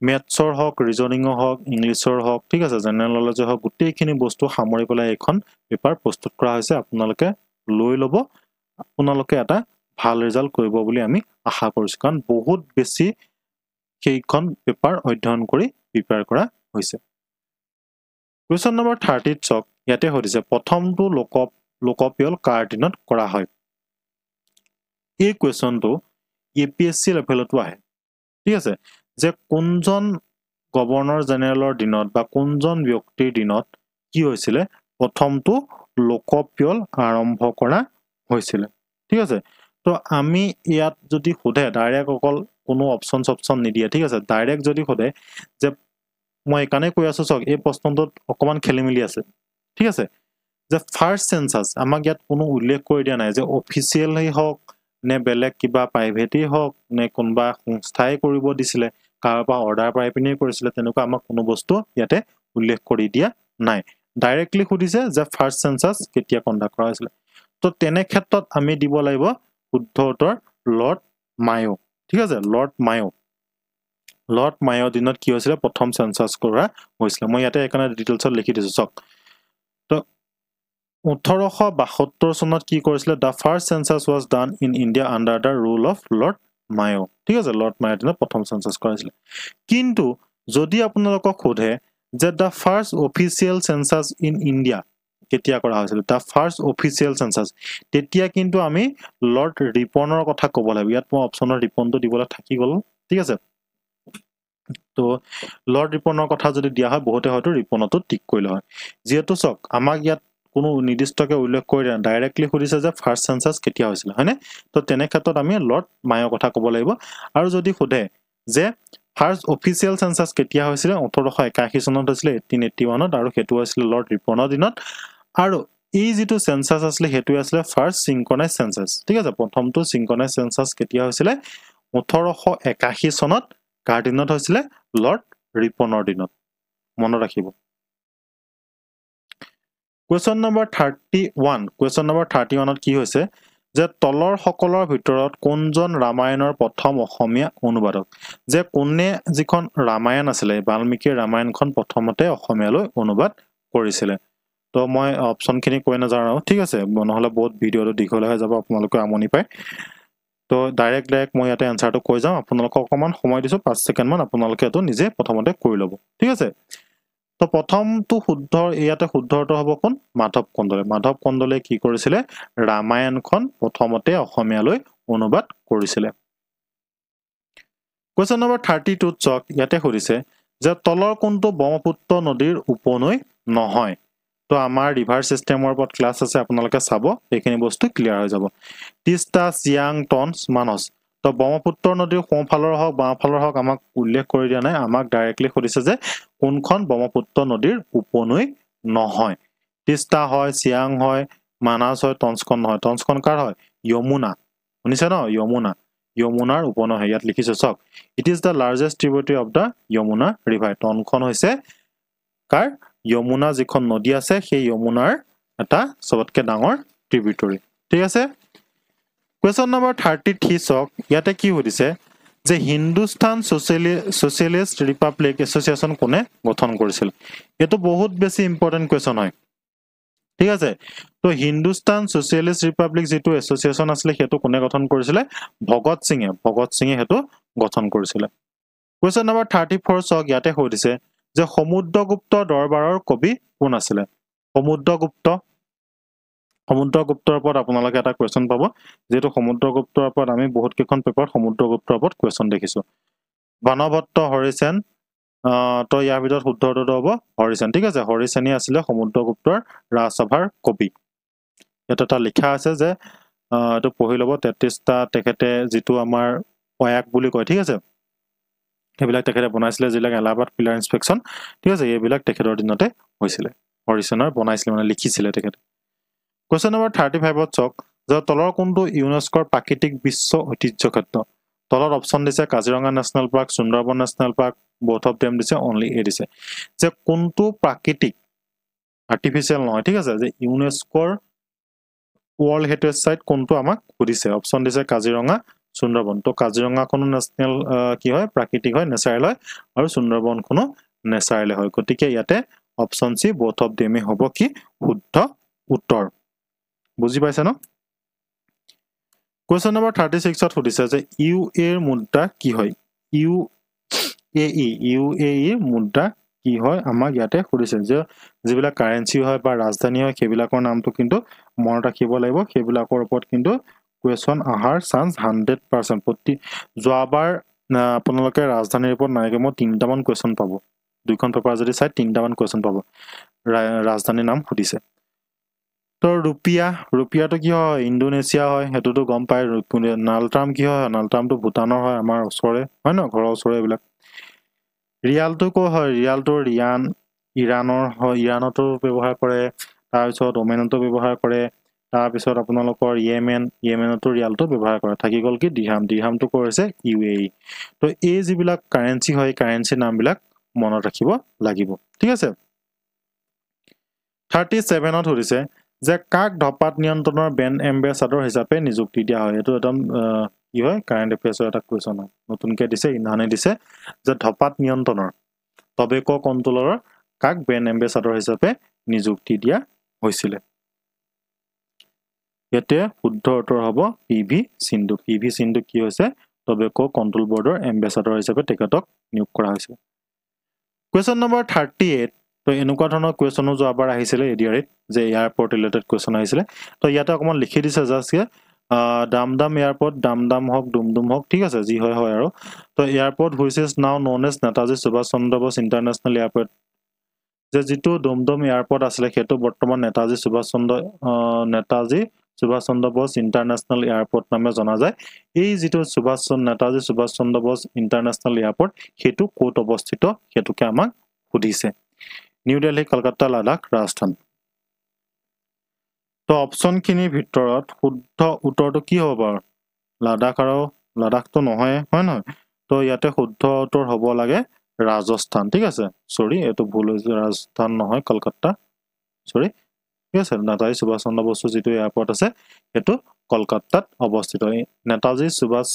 ম্যাথছৰ হক ৰিজনিংৰ হক ইংলিছৰ হক ঠিক আছে জেনাৰেল নলেজৰ হক গোটেইখিনি বস্তু সামৰি পেলাই এখন পেপাৰ প্ৰস্তুত কৰা হৈছে আপোনালোকে লৈ ল'ব আপোনালোকে এটা ভাল ৰিজাল্ট কৰিব বুলি আমি আশা কৰিছো কাৰণ বহুত বেছি সেইখন পেপাৰ অধ্যয়ন কৰি প্ৰিপেয়াৰ কৰা হৈছে কোৱেশ্চন নম্বৰ 30 চক ইয়াতে হৈছে প্ৰথমটো লোকপিয়ল কাৰ দিনত কৰা হয় এই কোৱেশ্চনটো এপিএসসি লেভেলতো আহে ঠিক আছে যে কোনজন গভৰ্ণৰ জেনেৰেলৰ দিনত বা কোনজন ব্যক্তিৰ দিনত কি হৈছিল প্ৰথমটো লোকপিয়ল আৰম্ভ কৰা হৈছিল ঠিক আছে তো আমি ইয়াত যদি খুদে ডাইৰেক্ট অকল কোনো অপচন নিদিয়ে ঠিক আছে ডাইৰেক্ট যদি খুদে যে মই একানে কৈ আছো চক এই প্ৰশ্নটোত অকমান খেলিমেলি আছে ঠিক আছে যে ফাৰ্স্ট সেন্সাস আমাক ইয়াত কোনো উল্লেখ কৰি দিয়া নাই যে অফিচিয়েলি হক নে বেলেগ কিবা প্ৰাইভেটই হক নে কোনবা সংস্থাই কৰিব দিছিল কাৰবা অৰ্ডাৰ পাই পিনে কৰিছিল তেনেকুৱা আমাক কোনো বস্তু ইয়াতে উল্লেখ কৰি দিয়া নাই ডাইৰেক্টলি খুদিছে যে ফাৰ্স্ট সেন্সাস কেতিয়া কণ্ডাক্ট কৰা হৈছিল তো তেনে ক্ষেত্ৰত আমি দিব লাগিব শুদ্ধ উত্তৰ লৰ্ড মায়ো ঠিক আছে লৰ্ড মায়ো দিনত কি হৈছিল প্ৰথম সেন্সাস কৰা হৈছিল মই ইয়াতে একানে ডিটেইলছত লিখি দিছো চক তো 1872 চনত কি কৰিছিল the first census was done in India under the rule of Lord Mayo ঠিক আছে লৰ্ড মায়ো দিনত প্ৰথম সেন্সাস কৰিছিল কিন্তু যদি আপোনালোকক সোধে যে the first official census in India কেতিয়া কৰা হৈছিল দা ফাৰ্স্ট অফিচিয়েল সেন্সাস তেতিয়া কিন্তু আমি লৰ্ড ৰিপনৰ কথা ক'ব লাগিব ইয়াত মই অপচনৰ ৰিপনটো দিবলৈ থাকি গল ঠিক আছে তো লৰ্ড ৰিপনৰ কথা যদি দিয়া হয় বহুতে হয়তো ৰিপনটো টিক কৰিলে হয় যেহেতু চক আমাক ইয়াত কোনো নিৰ্দিষ্টকে উল্লেখ কৰি দিয়া ডাইৰেক্টলি খুদিছে যে ফাৰ্স্ট সেন্সাস কেতিয়া হৈছিল হয়নে তো তেনে ক্ষেত্ৰত আমি লৰ্ড মায়ৰ কথা ক'ব লাগিব আৰু যদি খুদে যে ফাৰ্স্ট অফিচিয়েল সেন্সাস কেতিয়া হৈছিল 1881 চনত হৈছিল 1881 ত আৰু হেতু হৈছিল লৰ্ড ৰিপনৰ দিনত আৰু এই যেটো সেন্সাস আছিল হেতু আছিল ফাৰ্স্ট সিনক্ৰনাইজ সেন্সাস ঠিক আছে প্ৰথমটো সিনক্ৰনাইজ সেন্সাস কেতিয়া হৈছিল 1881 চনত কাৰ দিনত হৈছিল লৰ্ড ৰিপনৰ দিনত মনত ৰাখিব Question number 31 ত কি হৈছে যে তলৰ সকলৰ ভিতৰত কোনজন ৰামায়ণৰ প্ৰথম অসমীয়া অনুবাদক যে কোনে যিখন ৰামায়ণ আছিল বাল্মীকি ৰামায়ণখন প্ৰথমতে অসমীয়ালৈ অনুবাদ কৰিছিল তো মই অপচনখিনি কৈ নাজানো ঠিক আছে নহলে বহুত ভিডিওটো দীঘল হৈ যাব আপোনালোকে আমনি পায় তো ডাইৰেক্ট মই ইয়াতে আনসাৰটো কৈ যাম আপোনালোকক অকমান সময় দিছো 5 সেকেন্ড মান আপোনালোকে এটো নিজে প্ৰথমতে কৰি ল'ব ঠিক আছে তো প্ৰথমটো শুদ্ধ ইয়াতে শুদ্ধ উত্তৰ হ'ব কোন মাধৱ কন্দলে কি কৰিছিল ৰামায়ণখন প্ৰথমতে অসমীয়ালৈ অনুবাদ কৰিছিল Question number 32 চক ইয়াতে সুধিছে যে তলৰ কোনটো ব্ৰহ্মপুত্ৰ নদীৰ উপনৈ নহয় তো আমাৰ ৰিভাৰ সিস্টেমৰ ওপৰত ক্লাছ আছে আপোনালোকে চাব এইখিনি বস্তু ক্লিয়াৰ হৈ যাব তিস্তা চিয়াং টনস মানস তো ব্ৰহ্মপুত্ৰ নদীৰ সোঁফালৰ হওক বাওঁফালৰ হওক আমাক উল্লেখ কৰি দিয়া নাই আমাক ডাইৰেক্টলি সুধিছে যে কোনখন ব্ৰহ্মপুত্ৰ নদীৰ উপনৈ নহয় তিস্তা হয় চিয়াং হয় মানস হয় টনসখন নহয় টনসখন কাৰ হয় যমুনা শুনিছে ন যমুনাৰ উপনৈ হয় ইয়াত লিখিছে চাওক it is the largest tributary of the Yamuna river টনখন হৈছে কাৰ যমুনা যিখন নদী আছে সেই যমুনাৰ এটা সবতকে ডাঙৰ ট্ৰিবিউটাৰী ঠিক আছে কোৱেশ্চন নম্বৰ 33 চাওক ইয়াতে কি সুধিছে যে হিন্দুস্তান সোশ্যালিষ্ট ৰিপাব্লিক এছ'চিয়েশ্যন কোনে গঠন কৰিছিল এটো বহুত বেছি ইম্পৰ্টেন্ট কোৱেশ্চন হয় ঠিক আছে তো হিন্দুস্তান সোশ্যালিষ্ট ৰিপাব্লিক যেটো এছ'চিয়েশ্যন আছিল হেতু কোনে গঠন কৰিছিল ভগত সিংহে হেতু গঠন কৰিছিল কোৱেশ্চন নম্বৰ 34 চাওক ইয়াতে সুধিছে যে সমুদ্ৰগুপ্ত দৰবাৰৰ কবি কোন আছিল সমুদ্ৰগুপ্তৰ ওপৰত আপোনালোকে এটা কোৱেশ্চন পাব যেটো সমুদ্ৰগুপ্তৰ ওপৰত আমি বহুত কেইখন পেপাৰ সমুদ্ৰগুপ্তৰ ওপৰত কোৱেশ্চন দেখিছো বানভট্ট হৰিসেন তো ইয়াৰ ভিতৰত শুদ্ধ উত্তৰটো হ'ব হৰিসেন ঠিক আছে হৰিসেনই আছিল সমুদ্ৰগুপ্তৰ ৰাজসভাৰ কবি এটা এটা লিখা আছে যে এটো পঢ়ি লব 33টা তেখেতে যেটো আমাৰ পয়াক বুলি কয় ঠিক আছে এবিলাক তেখেতে বনাইছিলে জিলাক এলাহাবাদ পিলাৰ ইনস্পেকশন ঠিক আছে এইবিলাক তেখেতৰ দিনতে হৈছিল হৰিসেনৰ বনাইছিলে মানে লিখিছিলে তেখেতে কোৱেশ্চন নম্বৰ 35 ত চক যে তলৰ কোনটো ইউনেস্কোৰ প্ৰাকৃতিক বিশ্ব ঐতিহ্য ক্ষেত্ৰ তলৰ অপচন দিছে Kaziranga national park Sundarban national park both of them দিছে only a দিছে যে কোনটো প্ৰাকৃতিক আৰ্টিফিশিয়াল নহয় ঠিক আছে যে ইউনেস্কোৰ ওয়াৰ্ল্ড হেৰিটেজ সাইট কোনটো আমাক সুধিছে অপচন দিছে কাজিৰঙা সুন্দৰবন তো কাজিৰঙাখনো নেশ্যনেল কি হয় প্ৰাকৃতিক হয় নেচাৰেল হয় আৰু সুন্দৰবনখনো নেচাৰেল হয় গতিকে ইয়াতে option C both of them হ'ব কি শুদ্ধ উত্তৰ বুজি পাইছে ন কোৱেশ্চন নম্বৰ 36 ত সুধিছে যে ইউএ ৰ মুদ্ৰা কি হয় ইউএই মুদ্ৰা কি হয় আমাক ইয়াতে সুধিছে যে যিবিলাক কাৰেন্সি হয় বা ৰাজধানী হয় সেইবিলাকৰ নামটো কিন্তু মনত ৰাখিব লাগিব সেইবিলাকৰ ওপৰত কিন্তু কোৱেশ্চন আহাৰ চান্স 100% প্ৰতি যোৱাবাৰ আপোনালোকে ৰাজধানীৰ ওপৰত নাইকমেও 3টা মান কোৱেশ্চন পাব দুইখন পেপাৰ যদি চাই 3টা মান কোৱেশ্চন পাব ৰাজধানীৰ নাম সুধিছে তো ৰুপিয়াটো কি হয় ইন্দোনেছিয়া হয় হেতুটো গম পায় নালট্ৰাম কি হয় নালট্ৰামটো ভুটানৰ হয় আমাৰ ওচৰে হয় ন ঘৰৰ ওচৰে এইবিলাক ৰিয়ালটো কো হয় ৰিয়ালটো ইৰানৰ হয় ইৰানতো ব্যৱহাৰ কৰে তাৰ পিছত ওমেনতো ব্যৱহাৰ কৰে তাৰ পিছত আপোনালোকৰ ইয়েমেনতো ৰিয়ালটো ব্যৱহাৰ কৰে থাকি গল কি দিৰহামটো কৰিছে ইউএই তো এই যিবিলাক কাৰেন্সি হয় কাৰেন্সি নামবিলাক মনত ৰাখিব লাগিব ঠিক আছে 37 ত সুধিছে যে কাক ধপাত নিয়ন্ত্ৰণৰ ব্ৰেণ্ড এম্বেছাডৰ হিচাপে নিযুক্তি দিয়া হয় এটো একদম কি হয় কাৰেন্ট এফেয়াৰ্ছৰ এটা কোৱেশ্চন হয় নতুনকে দিছে ইনানে দিছে যে ধপাত নিয়ন্ত্ৰণৰ টবেকো কন্ট্ৰোলৰ কাক ব্ৰেণ্ড এম্বেছাডৰ হিচাপে নিযুক্তি দিয়া হৈছিল ইয়াতে শুদ্ধ উত্তৰ হ'ব পিভি সিন্ধু কি হৈছে টবেকো কন্ট্ৰোল বৰ্ডৰ এম্বেছাডৰ হিচাপে তেখেতক নিয়োগ কৰা হৈছে কোৱেশ্চন নম্বৰ 38 তো এনেকুৱা ধৰণৰ কোৱেশ্চনো যোৱাবাৰ আহিছিল এডিআৰিত যে এয়াৰপোৰ্ট ৰিলেটেড কোৱেশ্চন আহিছিল তো ইয়াতে অকমান লিখি দিছে জাস্ট দামদাম এয়াৰপোৰ্ট দামদাম হওক ডুমডুম হওক ঠিক আছে যি হয় আৰু তো airport which is now known as Netaji Subhas Chandra Bose international airport যে যেটো ডুমডুম এয়াৰপোৰ্ট আছিল হেতু বৰ্তমান নেতাজী সুভাষ চন্দ্ৰ বস ইন্টাৰনেশ্যনেল এয়াৰপোৰ্ট নামে জনা যায় এই যেটো নেতাজী সুভাষ চন্দ্ৰ বস ইন্টাৰনেশ্যনেল এয়াৰপোৰ্ট হেতু কোট অৱস্থিত হেতুকে আমাক সুধিছে নিউ দিল্লী কলকাতা লাডাখ ৰাজস্থান তো অপচন খিনিৰ ভিতৰত শুদ্ধ উত্তৰটো কি হ'ব বাৰু লাডাখটো নহয় হয় নহয় তো ইয়াতে শুদ্ধ উত্তৰ হ'ব লাগে ৰাজস্থান ঠিক আছে সৰি এটো ভুল হৈছে ৰাজস্থান নহয় কলকাতা সৰি ঠিক আছে নেতাজী সুভাষ চন্দ্ৰ বসু যেটো এয়াৰপোৰ্ট আছে এটো কলকাতাত অৱস্থিত নেতাজী সুভাষ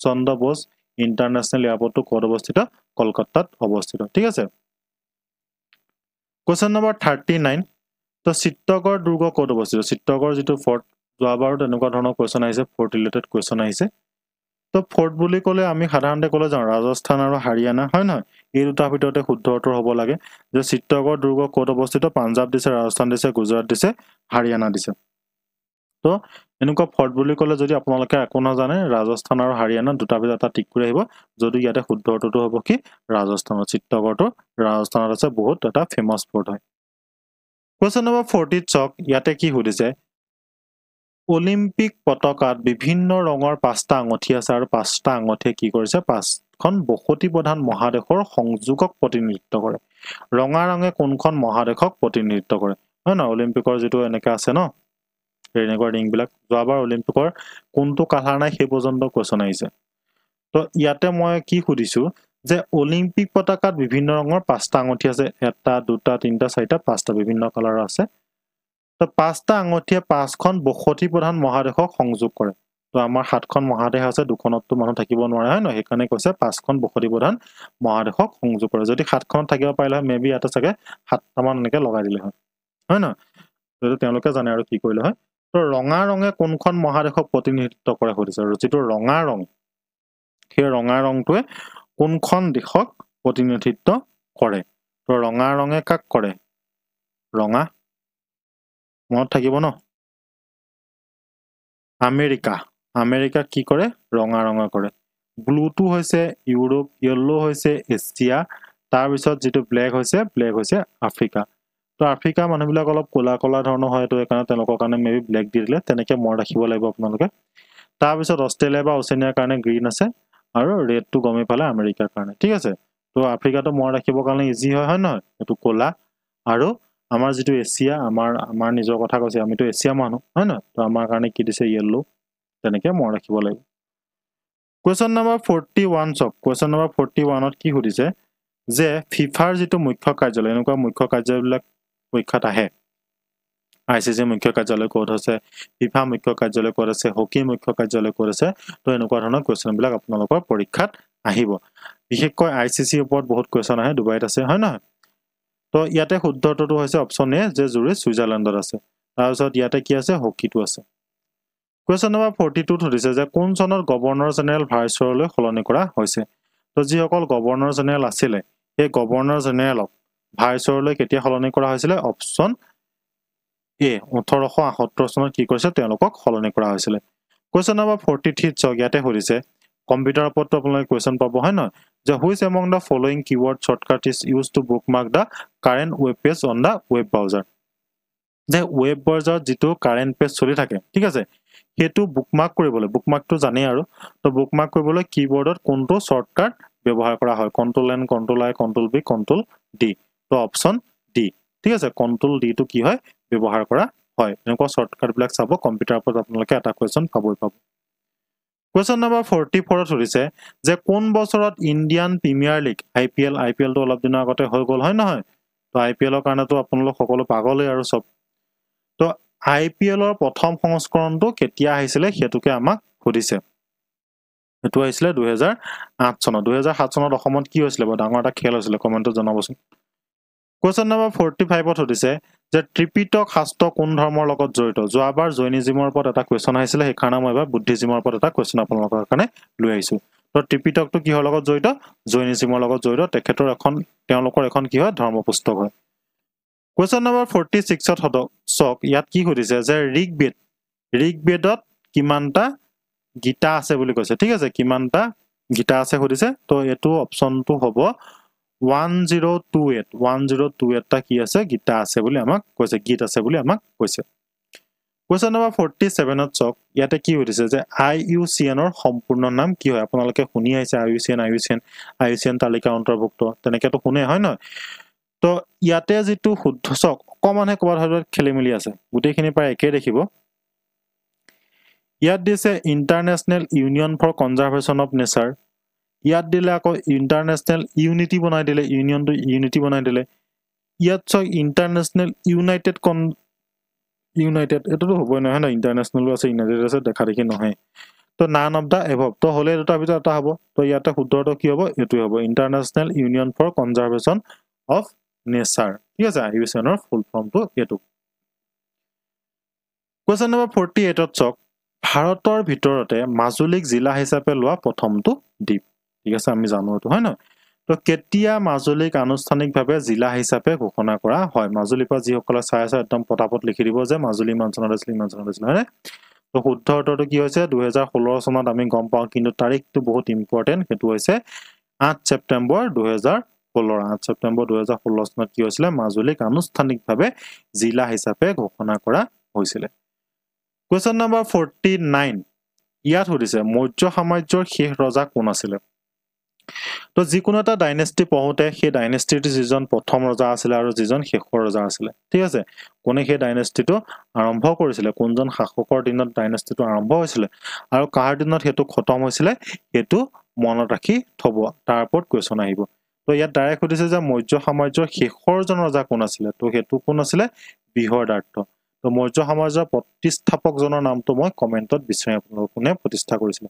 চন্দ্ৰ বস ইন্টাৰনেশ্যনেল এয়াৰপোৰ্টটো ক'ত অৱস্থিত কলকাতাত অৱস্থিত ঠিক আছে কোৱেশ্চন নম্বৰ 39 তো চিত্তগড় দুৰ্গ ক'ত অৱস্থিত চিত্তগড় যেটো ফৰ্ট যোৱাবাৰ তেনেকুৱা ধৰণৰ কোৱেশ্চন আহিছে ফৰ্ট ৰিলেটেড কোৱেশ্চন আহিছে তো ফৰ্ট বুলি ক'লে আমি সাধাৰণতে ক'লে যাওঁ ৰাজস্থান আৰু হাৰিয়ানা হয় নহয় এই দুটা ভিতৰতে শুদ্ধ উত্তৰ হ'ব লাগে যে চিত্তগড় দুৰ্গ ক'ত অৱস্থিত পাঞ্জাব দিছে ৰাজস্থান দিছে গুজৰাট দিছে হাৰিয়ানা দিছে তো এনেকুৱা ফৰ্ট বুলি ক'লে যদি আপোনালোকে একো নাজানে ৰাজস্থান আৰু হাৰিয়ানা দুটা ভিতৰত এটা টিক কৰি আহিব যদি ইয়াতে শুদ্ধ উত্তৰটো হ'ব কি ৰাজস্থানৰ চিত্তগড়টো ৰাজস্থানত আছে বহুত এটা ফেমাস ফৰ্ট হয় Question number 40 চক ইয়াতে কি সুধিছে অলিম্পিক পতাকাত বিভিন্ন ৰঙৰ 5টা আঙঠি আছে আৰু 5টা আঙঠিয়ে কি কৰিছে 5খন বসতি প্ৰধান মহাদেশৰ সংযোগক প্ৰতিনিধিত্ব কৰে ৰঙা ৰঙে কোনখন মহাদেশক প্ৰতিনিধিত্ব কৰে হয় না অলিম্পিকৰ যেটো এনেকা আছে ন এনেকুৱা ৰিং বিলাক যোৱাবাৰ অলিম্পিকৰ কোনটো কালাৰ নাই সেই পৰ্যন্ত কোৱেশ্চন আহিছে তো ইয়াতে মই কি সুধিছো যে অলিম্পিক পতাকাত বিভিন্ন ৰঙৰ 5টা আঙঠি আছে এটা দুটা তিনটা চাৰিটা 5টা বিভিন্ন কালাৰ আছে তো 5টা আঙঠিয়ে 5খন বসতি প্ৰধান মহাদেশক সংযোগ কৰে তো আমাৰ 7খন মহাদেশ আছে দুখনতটো মানুহ থাকিব নোৱাৰে হয় ন সেইকাৰণে কৈছে 5খন বসতি প্ৰধান মহাদেশক সংযোগ কৰে যদি 7খনত থাকিব পাৰিলে মেবি এটা চাগে 7টা মান এনেকে লগাই দিলে হয় না তো তেওঁলোকে জানে আৰু কি কৰিলে হয় তো ৰঙা ৰঙে কোনখন মহাদেশক প্ৰতিনিধিত্ব কৰে সুধিছে আৰু যেটো ৰঙা ৰং সেই ৰঙা ৰংটোৱে কোনখন দেশক প্ৰতিনিধিত্ব কৰে তো ৰঙা ৰঙে কাক কৰে ৰঙা মনত থাকিব ন আমেৰিকা কি কৰে ৰঙা ৰঙা কৰে ব্লুটো হৈছে ইউৰোপ ইয়েলো হৈছে এছিয়া তাৰ পিছত যেটো ব্ল্যাক হৈছে আফ্ৰিকা তো আফ্ৰিকা মানুহবিলাক অলপ কোলা কোলা ধৰণৰ হয় তো একাৰণে তেওঁলোকৰ কাৰণে মেবি ব্ল্যাক দি দিলে তেনেকে মন ৰাখিব লাগিব আপোনালোকে তাৰ পিছত অষ্ট্ৰেলিয়া বা ওচেনিয়াৰ কাৰণে গ্ৰীন আছে আৰু ৰেডটো গমে পালে আমেৰিকাৰ কাৰণে ঠিক আছে তো আফ্ৰিকাটো মন ৰাখিবৰ কাৰণে ইজি হয় নহয় এটো কোলা আৰু আমাৰ যেটো এছিয়া আমাৰ নিজৰ কথা কৈছে আমিতো এছিয়া মানুহ হয় না তো আমাৰ কাৰণে কি দিছে ইয়েলো তেনেকে মন ৰাখিব লাগিব কোৱেশ্চন নম্বৰ 41 চক কোৱেশ্চন নম্বৰ 41 ত কি সুধিছে যে ফিফাৰ যেটো মুখ্য কাৰ্যালয় এনেকুৱা মুখ্য কাৰ্যালয়বিলাক পৰীক্ষাত আহে আইসিসি মুখ্য কাৰ্যালয় ক'ত আছে ফিফা মুখ্য কাৰ্যালয় ক'ত আছে হকি মুখ্য কাৰ্যালয় ক'ত আছে তো এনেকুৱা ধৰণৰ কোৱেশ্চন বিলাক আপোনালোকৰ পৰীক্ষাত আহিব বিশেষকৈ আইসিসি ওপৰত বহুত কোৱেশ্চন আহে দুবাইত আছে হয় না তো ইয়াতে শুদ্ধটো হৈছে অপচন এ যে জুৰি সুইজাৰলেণ্ডত আছে তাৰপিছত ইয়াতে কি আছে হকিটো আছে কোৱেশ্চন নম্বৰ 42 সুধিছে যে কোন চনত গভৰ্ণৰ জেনেৰেল ভাইসৰয়লৈ সলনি কৰা হৈছে তো যিসকল গভৰ্ণৰ জেনেৰেল আছিল এই গভৰ্ণৰ জেনেৰেলক ভাইসৰয়লৈ কেতিয়া সলনি কৰা হৈছিল অপচন এ 1878 চনত কি কৰিছে তেওঁলোকক সলনি কৰা হৈছিল কোৱেশ্চন নম্বৰ 43 চক ইয়াতে সুধিছে কম্পিউটাৰ ওপৰতো আপোনালোকে কোৱেশ্চন পাব হয় ন যে which among the following keyword shortcut is used to bookmark the current web page on the web browser যে ওয়েব ব্ৰাউজাৰ যেটো কাৰেন্ট পেজ চলি থাকে ঠিক আছে হেতু বুকমাৰ্ক কৰিবলৈ বুকমাৰ্কটো জানে আৰু তো বুকমাৰ্ক কৰিবলৈ কিৱৰ্ডত কোনটো শৰ্টকাট ব্যৱহাৰ কৰা হয় কন্ট্ৰোল এন কন্ট্ৰোল আই কন্ট্ৰোল বি কন্ট্ৰোল ডি তো অপচন ডি ঠিক আছে কন্ট্ৰোল ডি টো কি হয় ব্যৱহাৰ কৰা হয় এনেকুৱা শৰ্টকাট বিলাক চাব কম্পিউটাৰ ওপৰত আপোনালোকে এটা কোৱেশ্চন পাবই পাব কোৱেশ্চন নম্বৰ 44 ত সুধিছে যে কোন বছৰত ইন্ডিয়ান প্ৰিমিয়াৰ লীগ আইপিএল টো অলপ দিনৰ আগতে হৈ গল হয় নহয় তো আইপিএলৰ কাৰণেতো আপোনালোক সকলো পাগলে আৰু সব তো আইপিএলৰ প্ৰথম সংস্কৰণটো কেতিয়া আহিছিল হেতুকে আমাক সুধিছে এটো আহিছিল 2008 চনত 2007 চনত অসমত কি হৈছিল বা ডাঙৰ এটা খেল হৈছিল কমেন্টত জনাবচোন কোৱেশ্চন নম্বৰ 45 ত সুধিছে যে ত্ৰিপিটক শাস্ত্ৰ কোন ধৰ্মৰ লগত জড়িত যোৱাবাৰ জৈনিজিমৰ ওপৰত এটা কোৱেশ্চন আহিছিল সেইকাৰণে মই এবাৰ বুদ্ধিজিমৰ ওপৰত এটা কোৱেশ্চন আপোনালোকৰ কাৰণে লৈ আহিছো তো ত্ৰিপিটকটো কিহৰ লগত জড়িত জৈনিজিমৰ লগত জড়িত তেখেতৰ তেওঁলোকৰ এখন কি হয় ধৰ্ম পুস্তক হয় কোৱেশ্চন নম্বৰ 46 ত চক ইয়াত কি সুধিছে যে ঋগবেদত কিমানটা গীতা আছে বুলি কৈছে ঠিক আছে কিমানটা গীতা আছে সুধিছে তো এটো অপচনটো হ'ব 1028 টা কি আছে গীতা আছে বুলি আমাক কৈছে গীত আছে বুলি আমাক কৈছে কোৱেশ্চন নম্বৰ 47 ত চক ইয়াতে কি সুধিছে যে IUCN ৰ সম্পূৰ্ণ নাম কি হয় আপোনালোকে শুনি আছে IUCN তালিকা অন্তৰ্ভুক্ত তেনেকেতো শুনে হয় নহয় তো ইয়াতে যেটো শুদ্ধ চক অকমানে কোৱাৰ হলত খেলিমেলি আছে গুটেখিনি প্ৰায় একে দেখিব ইয়াত দিছে International Union for Conservation of Nature ইয়াত দিলে আকৌ ইন্টাৰনেশনেল ইউনিটি বনাই দিলে ইউনিয়নটো ইউনিটি বনাই দিলে ইয়াত চক ইন্টাৰনেশনেল ইউনাইটেড এটোতো হ'বই নহয় না ইন্টাৰনেশনেলো আছে ইউনাইটেড আছে দেখা দেখি নহয় তো নান অফ দা এভব তো হলে দুটা ভিতৰত এটা হ'ব তো ইয়াতে শুদ্ধটো কি হ'ব এটোই হ'ব International Union for Conservation of Nature ঠিক আছে IUCN ৰ ফুল ফৰ্মটো এটো কোৱেশ্চন নম্বৰ 48 ত চক ভাৰতৰ ভিতৰতে মাজুলীক জিলা হিচাপে লোৱা প্ৰথমটো দ্বীপ ঠিক আছে আমি জানো এটো হয় না তো কেতিয়া মাজুলীক আনুষ্ঠানিকভাৱে জিলা হিচাপে ঘোষণা কৰা হয় মাজুলীৰ পৰা যিসকলে চাই আছে একদম পটাপট লিখি দিব যে মাজুলী মানচনত আছিল হয় তো শুদ্ধ উত্তৰটো কি হৈছে 2016 চনত আমি গম পাওঁ কিন্তু তাৰিখটো বহুত ইম্পৰ্টেন্ট হেতু হৈছে 8 ছেপ্টেম্বৰ 2016 8 ছেপ্টেম্বৰ 2016 চনত কি হৈছিলে মাজুলীক আনুষ্ঠানিকভাৱে জিলা হিচাপে ঘোষণা কৰা হৈছিলে কোৱেশ্চন নম্বৰ 49 ইয়াত সুধিছে মৌৰ্য সাম্ৰাজ্যৰ শেষ ৰজা কোন আছিল তো যিকোনো এটা ডাইনেষ্টি পঢ়োতে সেই ডাইনেষ্টিৰ যিজন প্ৰথম ৰজা আছিল আৰু যিজন শেষৰ ৰজা আছিল ঠিক আছে কোনে সেই ডাইনেষ্টিটো আৰম্ভ কৰিছিল কোনজন শাসকৰ দিনত ডাইনেষ্টিটো আৰম্ভ হৈছিল আৰু কাৰ দিনত হেতু খতম হৈছিল হেতু মনত ৰাখি থব তাৰ ওপৰত কোৱেশ্চন আহিব তো ইয়াত ডাইৰেক্ট সুধিছে যে মৌৰ্য সাম্ৰাজ্যৰ শেষৰজন ৰজা কোন আছিল তো হেতু কোন আছিল বৃহদাৰ্থ তো মৌৰ্য সাম্ৰাজ্যৰ প্ৰতিষ্ঠাপকজনৰ নামটো মই কমেন্টত বিচাৰি আপোনালোক কোনে প্ৰতিষ্ঠা কৰিছিল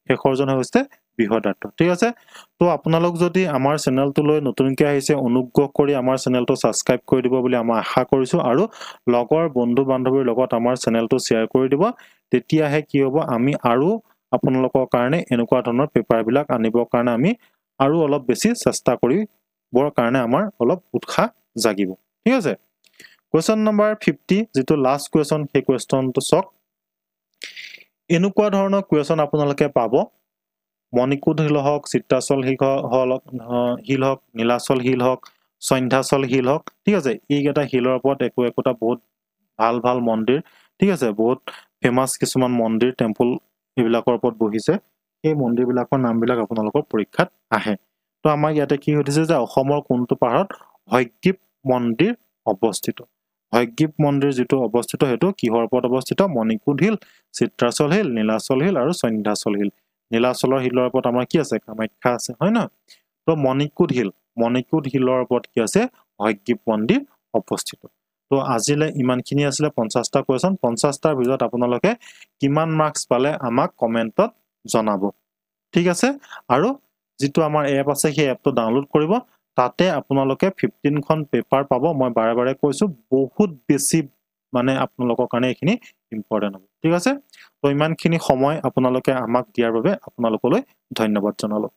শেষৰজন হৈছে বৃহদাৰ্থ ঠিক আছে তো আপোনালোক যদি আমাৰ চেনেলটোলৈ নতুনকৈ আহিছে অনুগ্ৰহ কৰি আমাৰ চেনেলটো সাবস্ক্ৰাইব কৰি দিব বুলি মই আশা কৰিছো আৰু লগৰ বন্ধু বান্ধৱীৰ লগত আমাৰ চেনেলটো শেয়াৰ কৰি দিব তেতিয়াহে কি হ'ব আমি আৰু আপোনালোকৰ কাৰণে এনেকুৱা ধৰণৰ পেপাৰবিলাক আনিবৰ কাৰণে আমি আৰু অলপ বেছি চেষ্টা কৰিবৰ কাৰণে আমাৰ অলপ উৎসাহ জাগিব ঠিক আছে কোৱেশ্চন নম্বৰ 50 যেটো লাষ্ট কোৱেশ্চন সেই কোৱেশ্চনটো চক এনেকুৱা ধৰণৰ কোৱেশ্চন আপোনালোকে পাব মণিকুট হিল হওক চিত্ৰাচল হিল হওক নীলাচল হিল হওক সন্ধ্যাচল হিল হওক ঠিক আছে এইকেইটা হিলৰ ওপৰত একোটা বহুত ভাল ভাল মন্দিৰ ঠিক আছে বহুত ফেমাস কিছুমান মন্দিৰ টেম্পল এইবিলাকৰ ওপৰত বহিছে এই মন্দিৰবিলাকৰ নামবিলাক আপোনালোকৰ পৰীক্ষাত আহে তো আমাৰ ইয়াতে কি হৈছে যে অসমৰ কোনটো পাহাৰত হয়গ্ৰীৱ মন্দিৰ অৱস্থিত হয়গ্ৰীৱ মন্দিৰ যেটো অৱস্থিত হেতু কিহৰ ওপৰত অৱস্থিত Manikut hill Chitrachal hill Nilachal hill আৰু সন্ধ্যাচল হিল নীলাচলৰ হিলৰ ওপৰত আমাৰ কি আছে কামাখ্যা আছে হয় না তো মণিকুট হিলৰ ওপৰত কি আছে হয়গ্ৰীৱ মন্দিৰ অৱস্থিত তো আজিলে ইমানখিনি আছিল 50টা কোৱেশ্চন 50টাৰ ভিতৰত আপোনালোকে কিমান মাৰ্কস পালে আমাক কমেন্টত জনাব ঠিক আছে আৰু যেটো আমাৰ এপ আছে সেই এপটো ডাউনলোড কৰিব তাতে আপোনালোকে 15 খন পেপাৰ পাব মই বাৰে বাৰে কৈছো বহুত বেছি মানে আপোনালোকৰ কাৰণে এখিনি ইম্পৰ্টেন্ট হ'ব ঠিক আছে তো ইমানখিনি সময় আপোনালোকে আমাক দিয়াৰ বাবে আপোনালোকলৈ ধন্যবাদ জনালো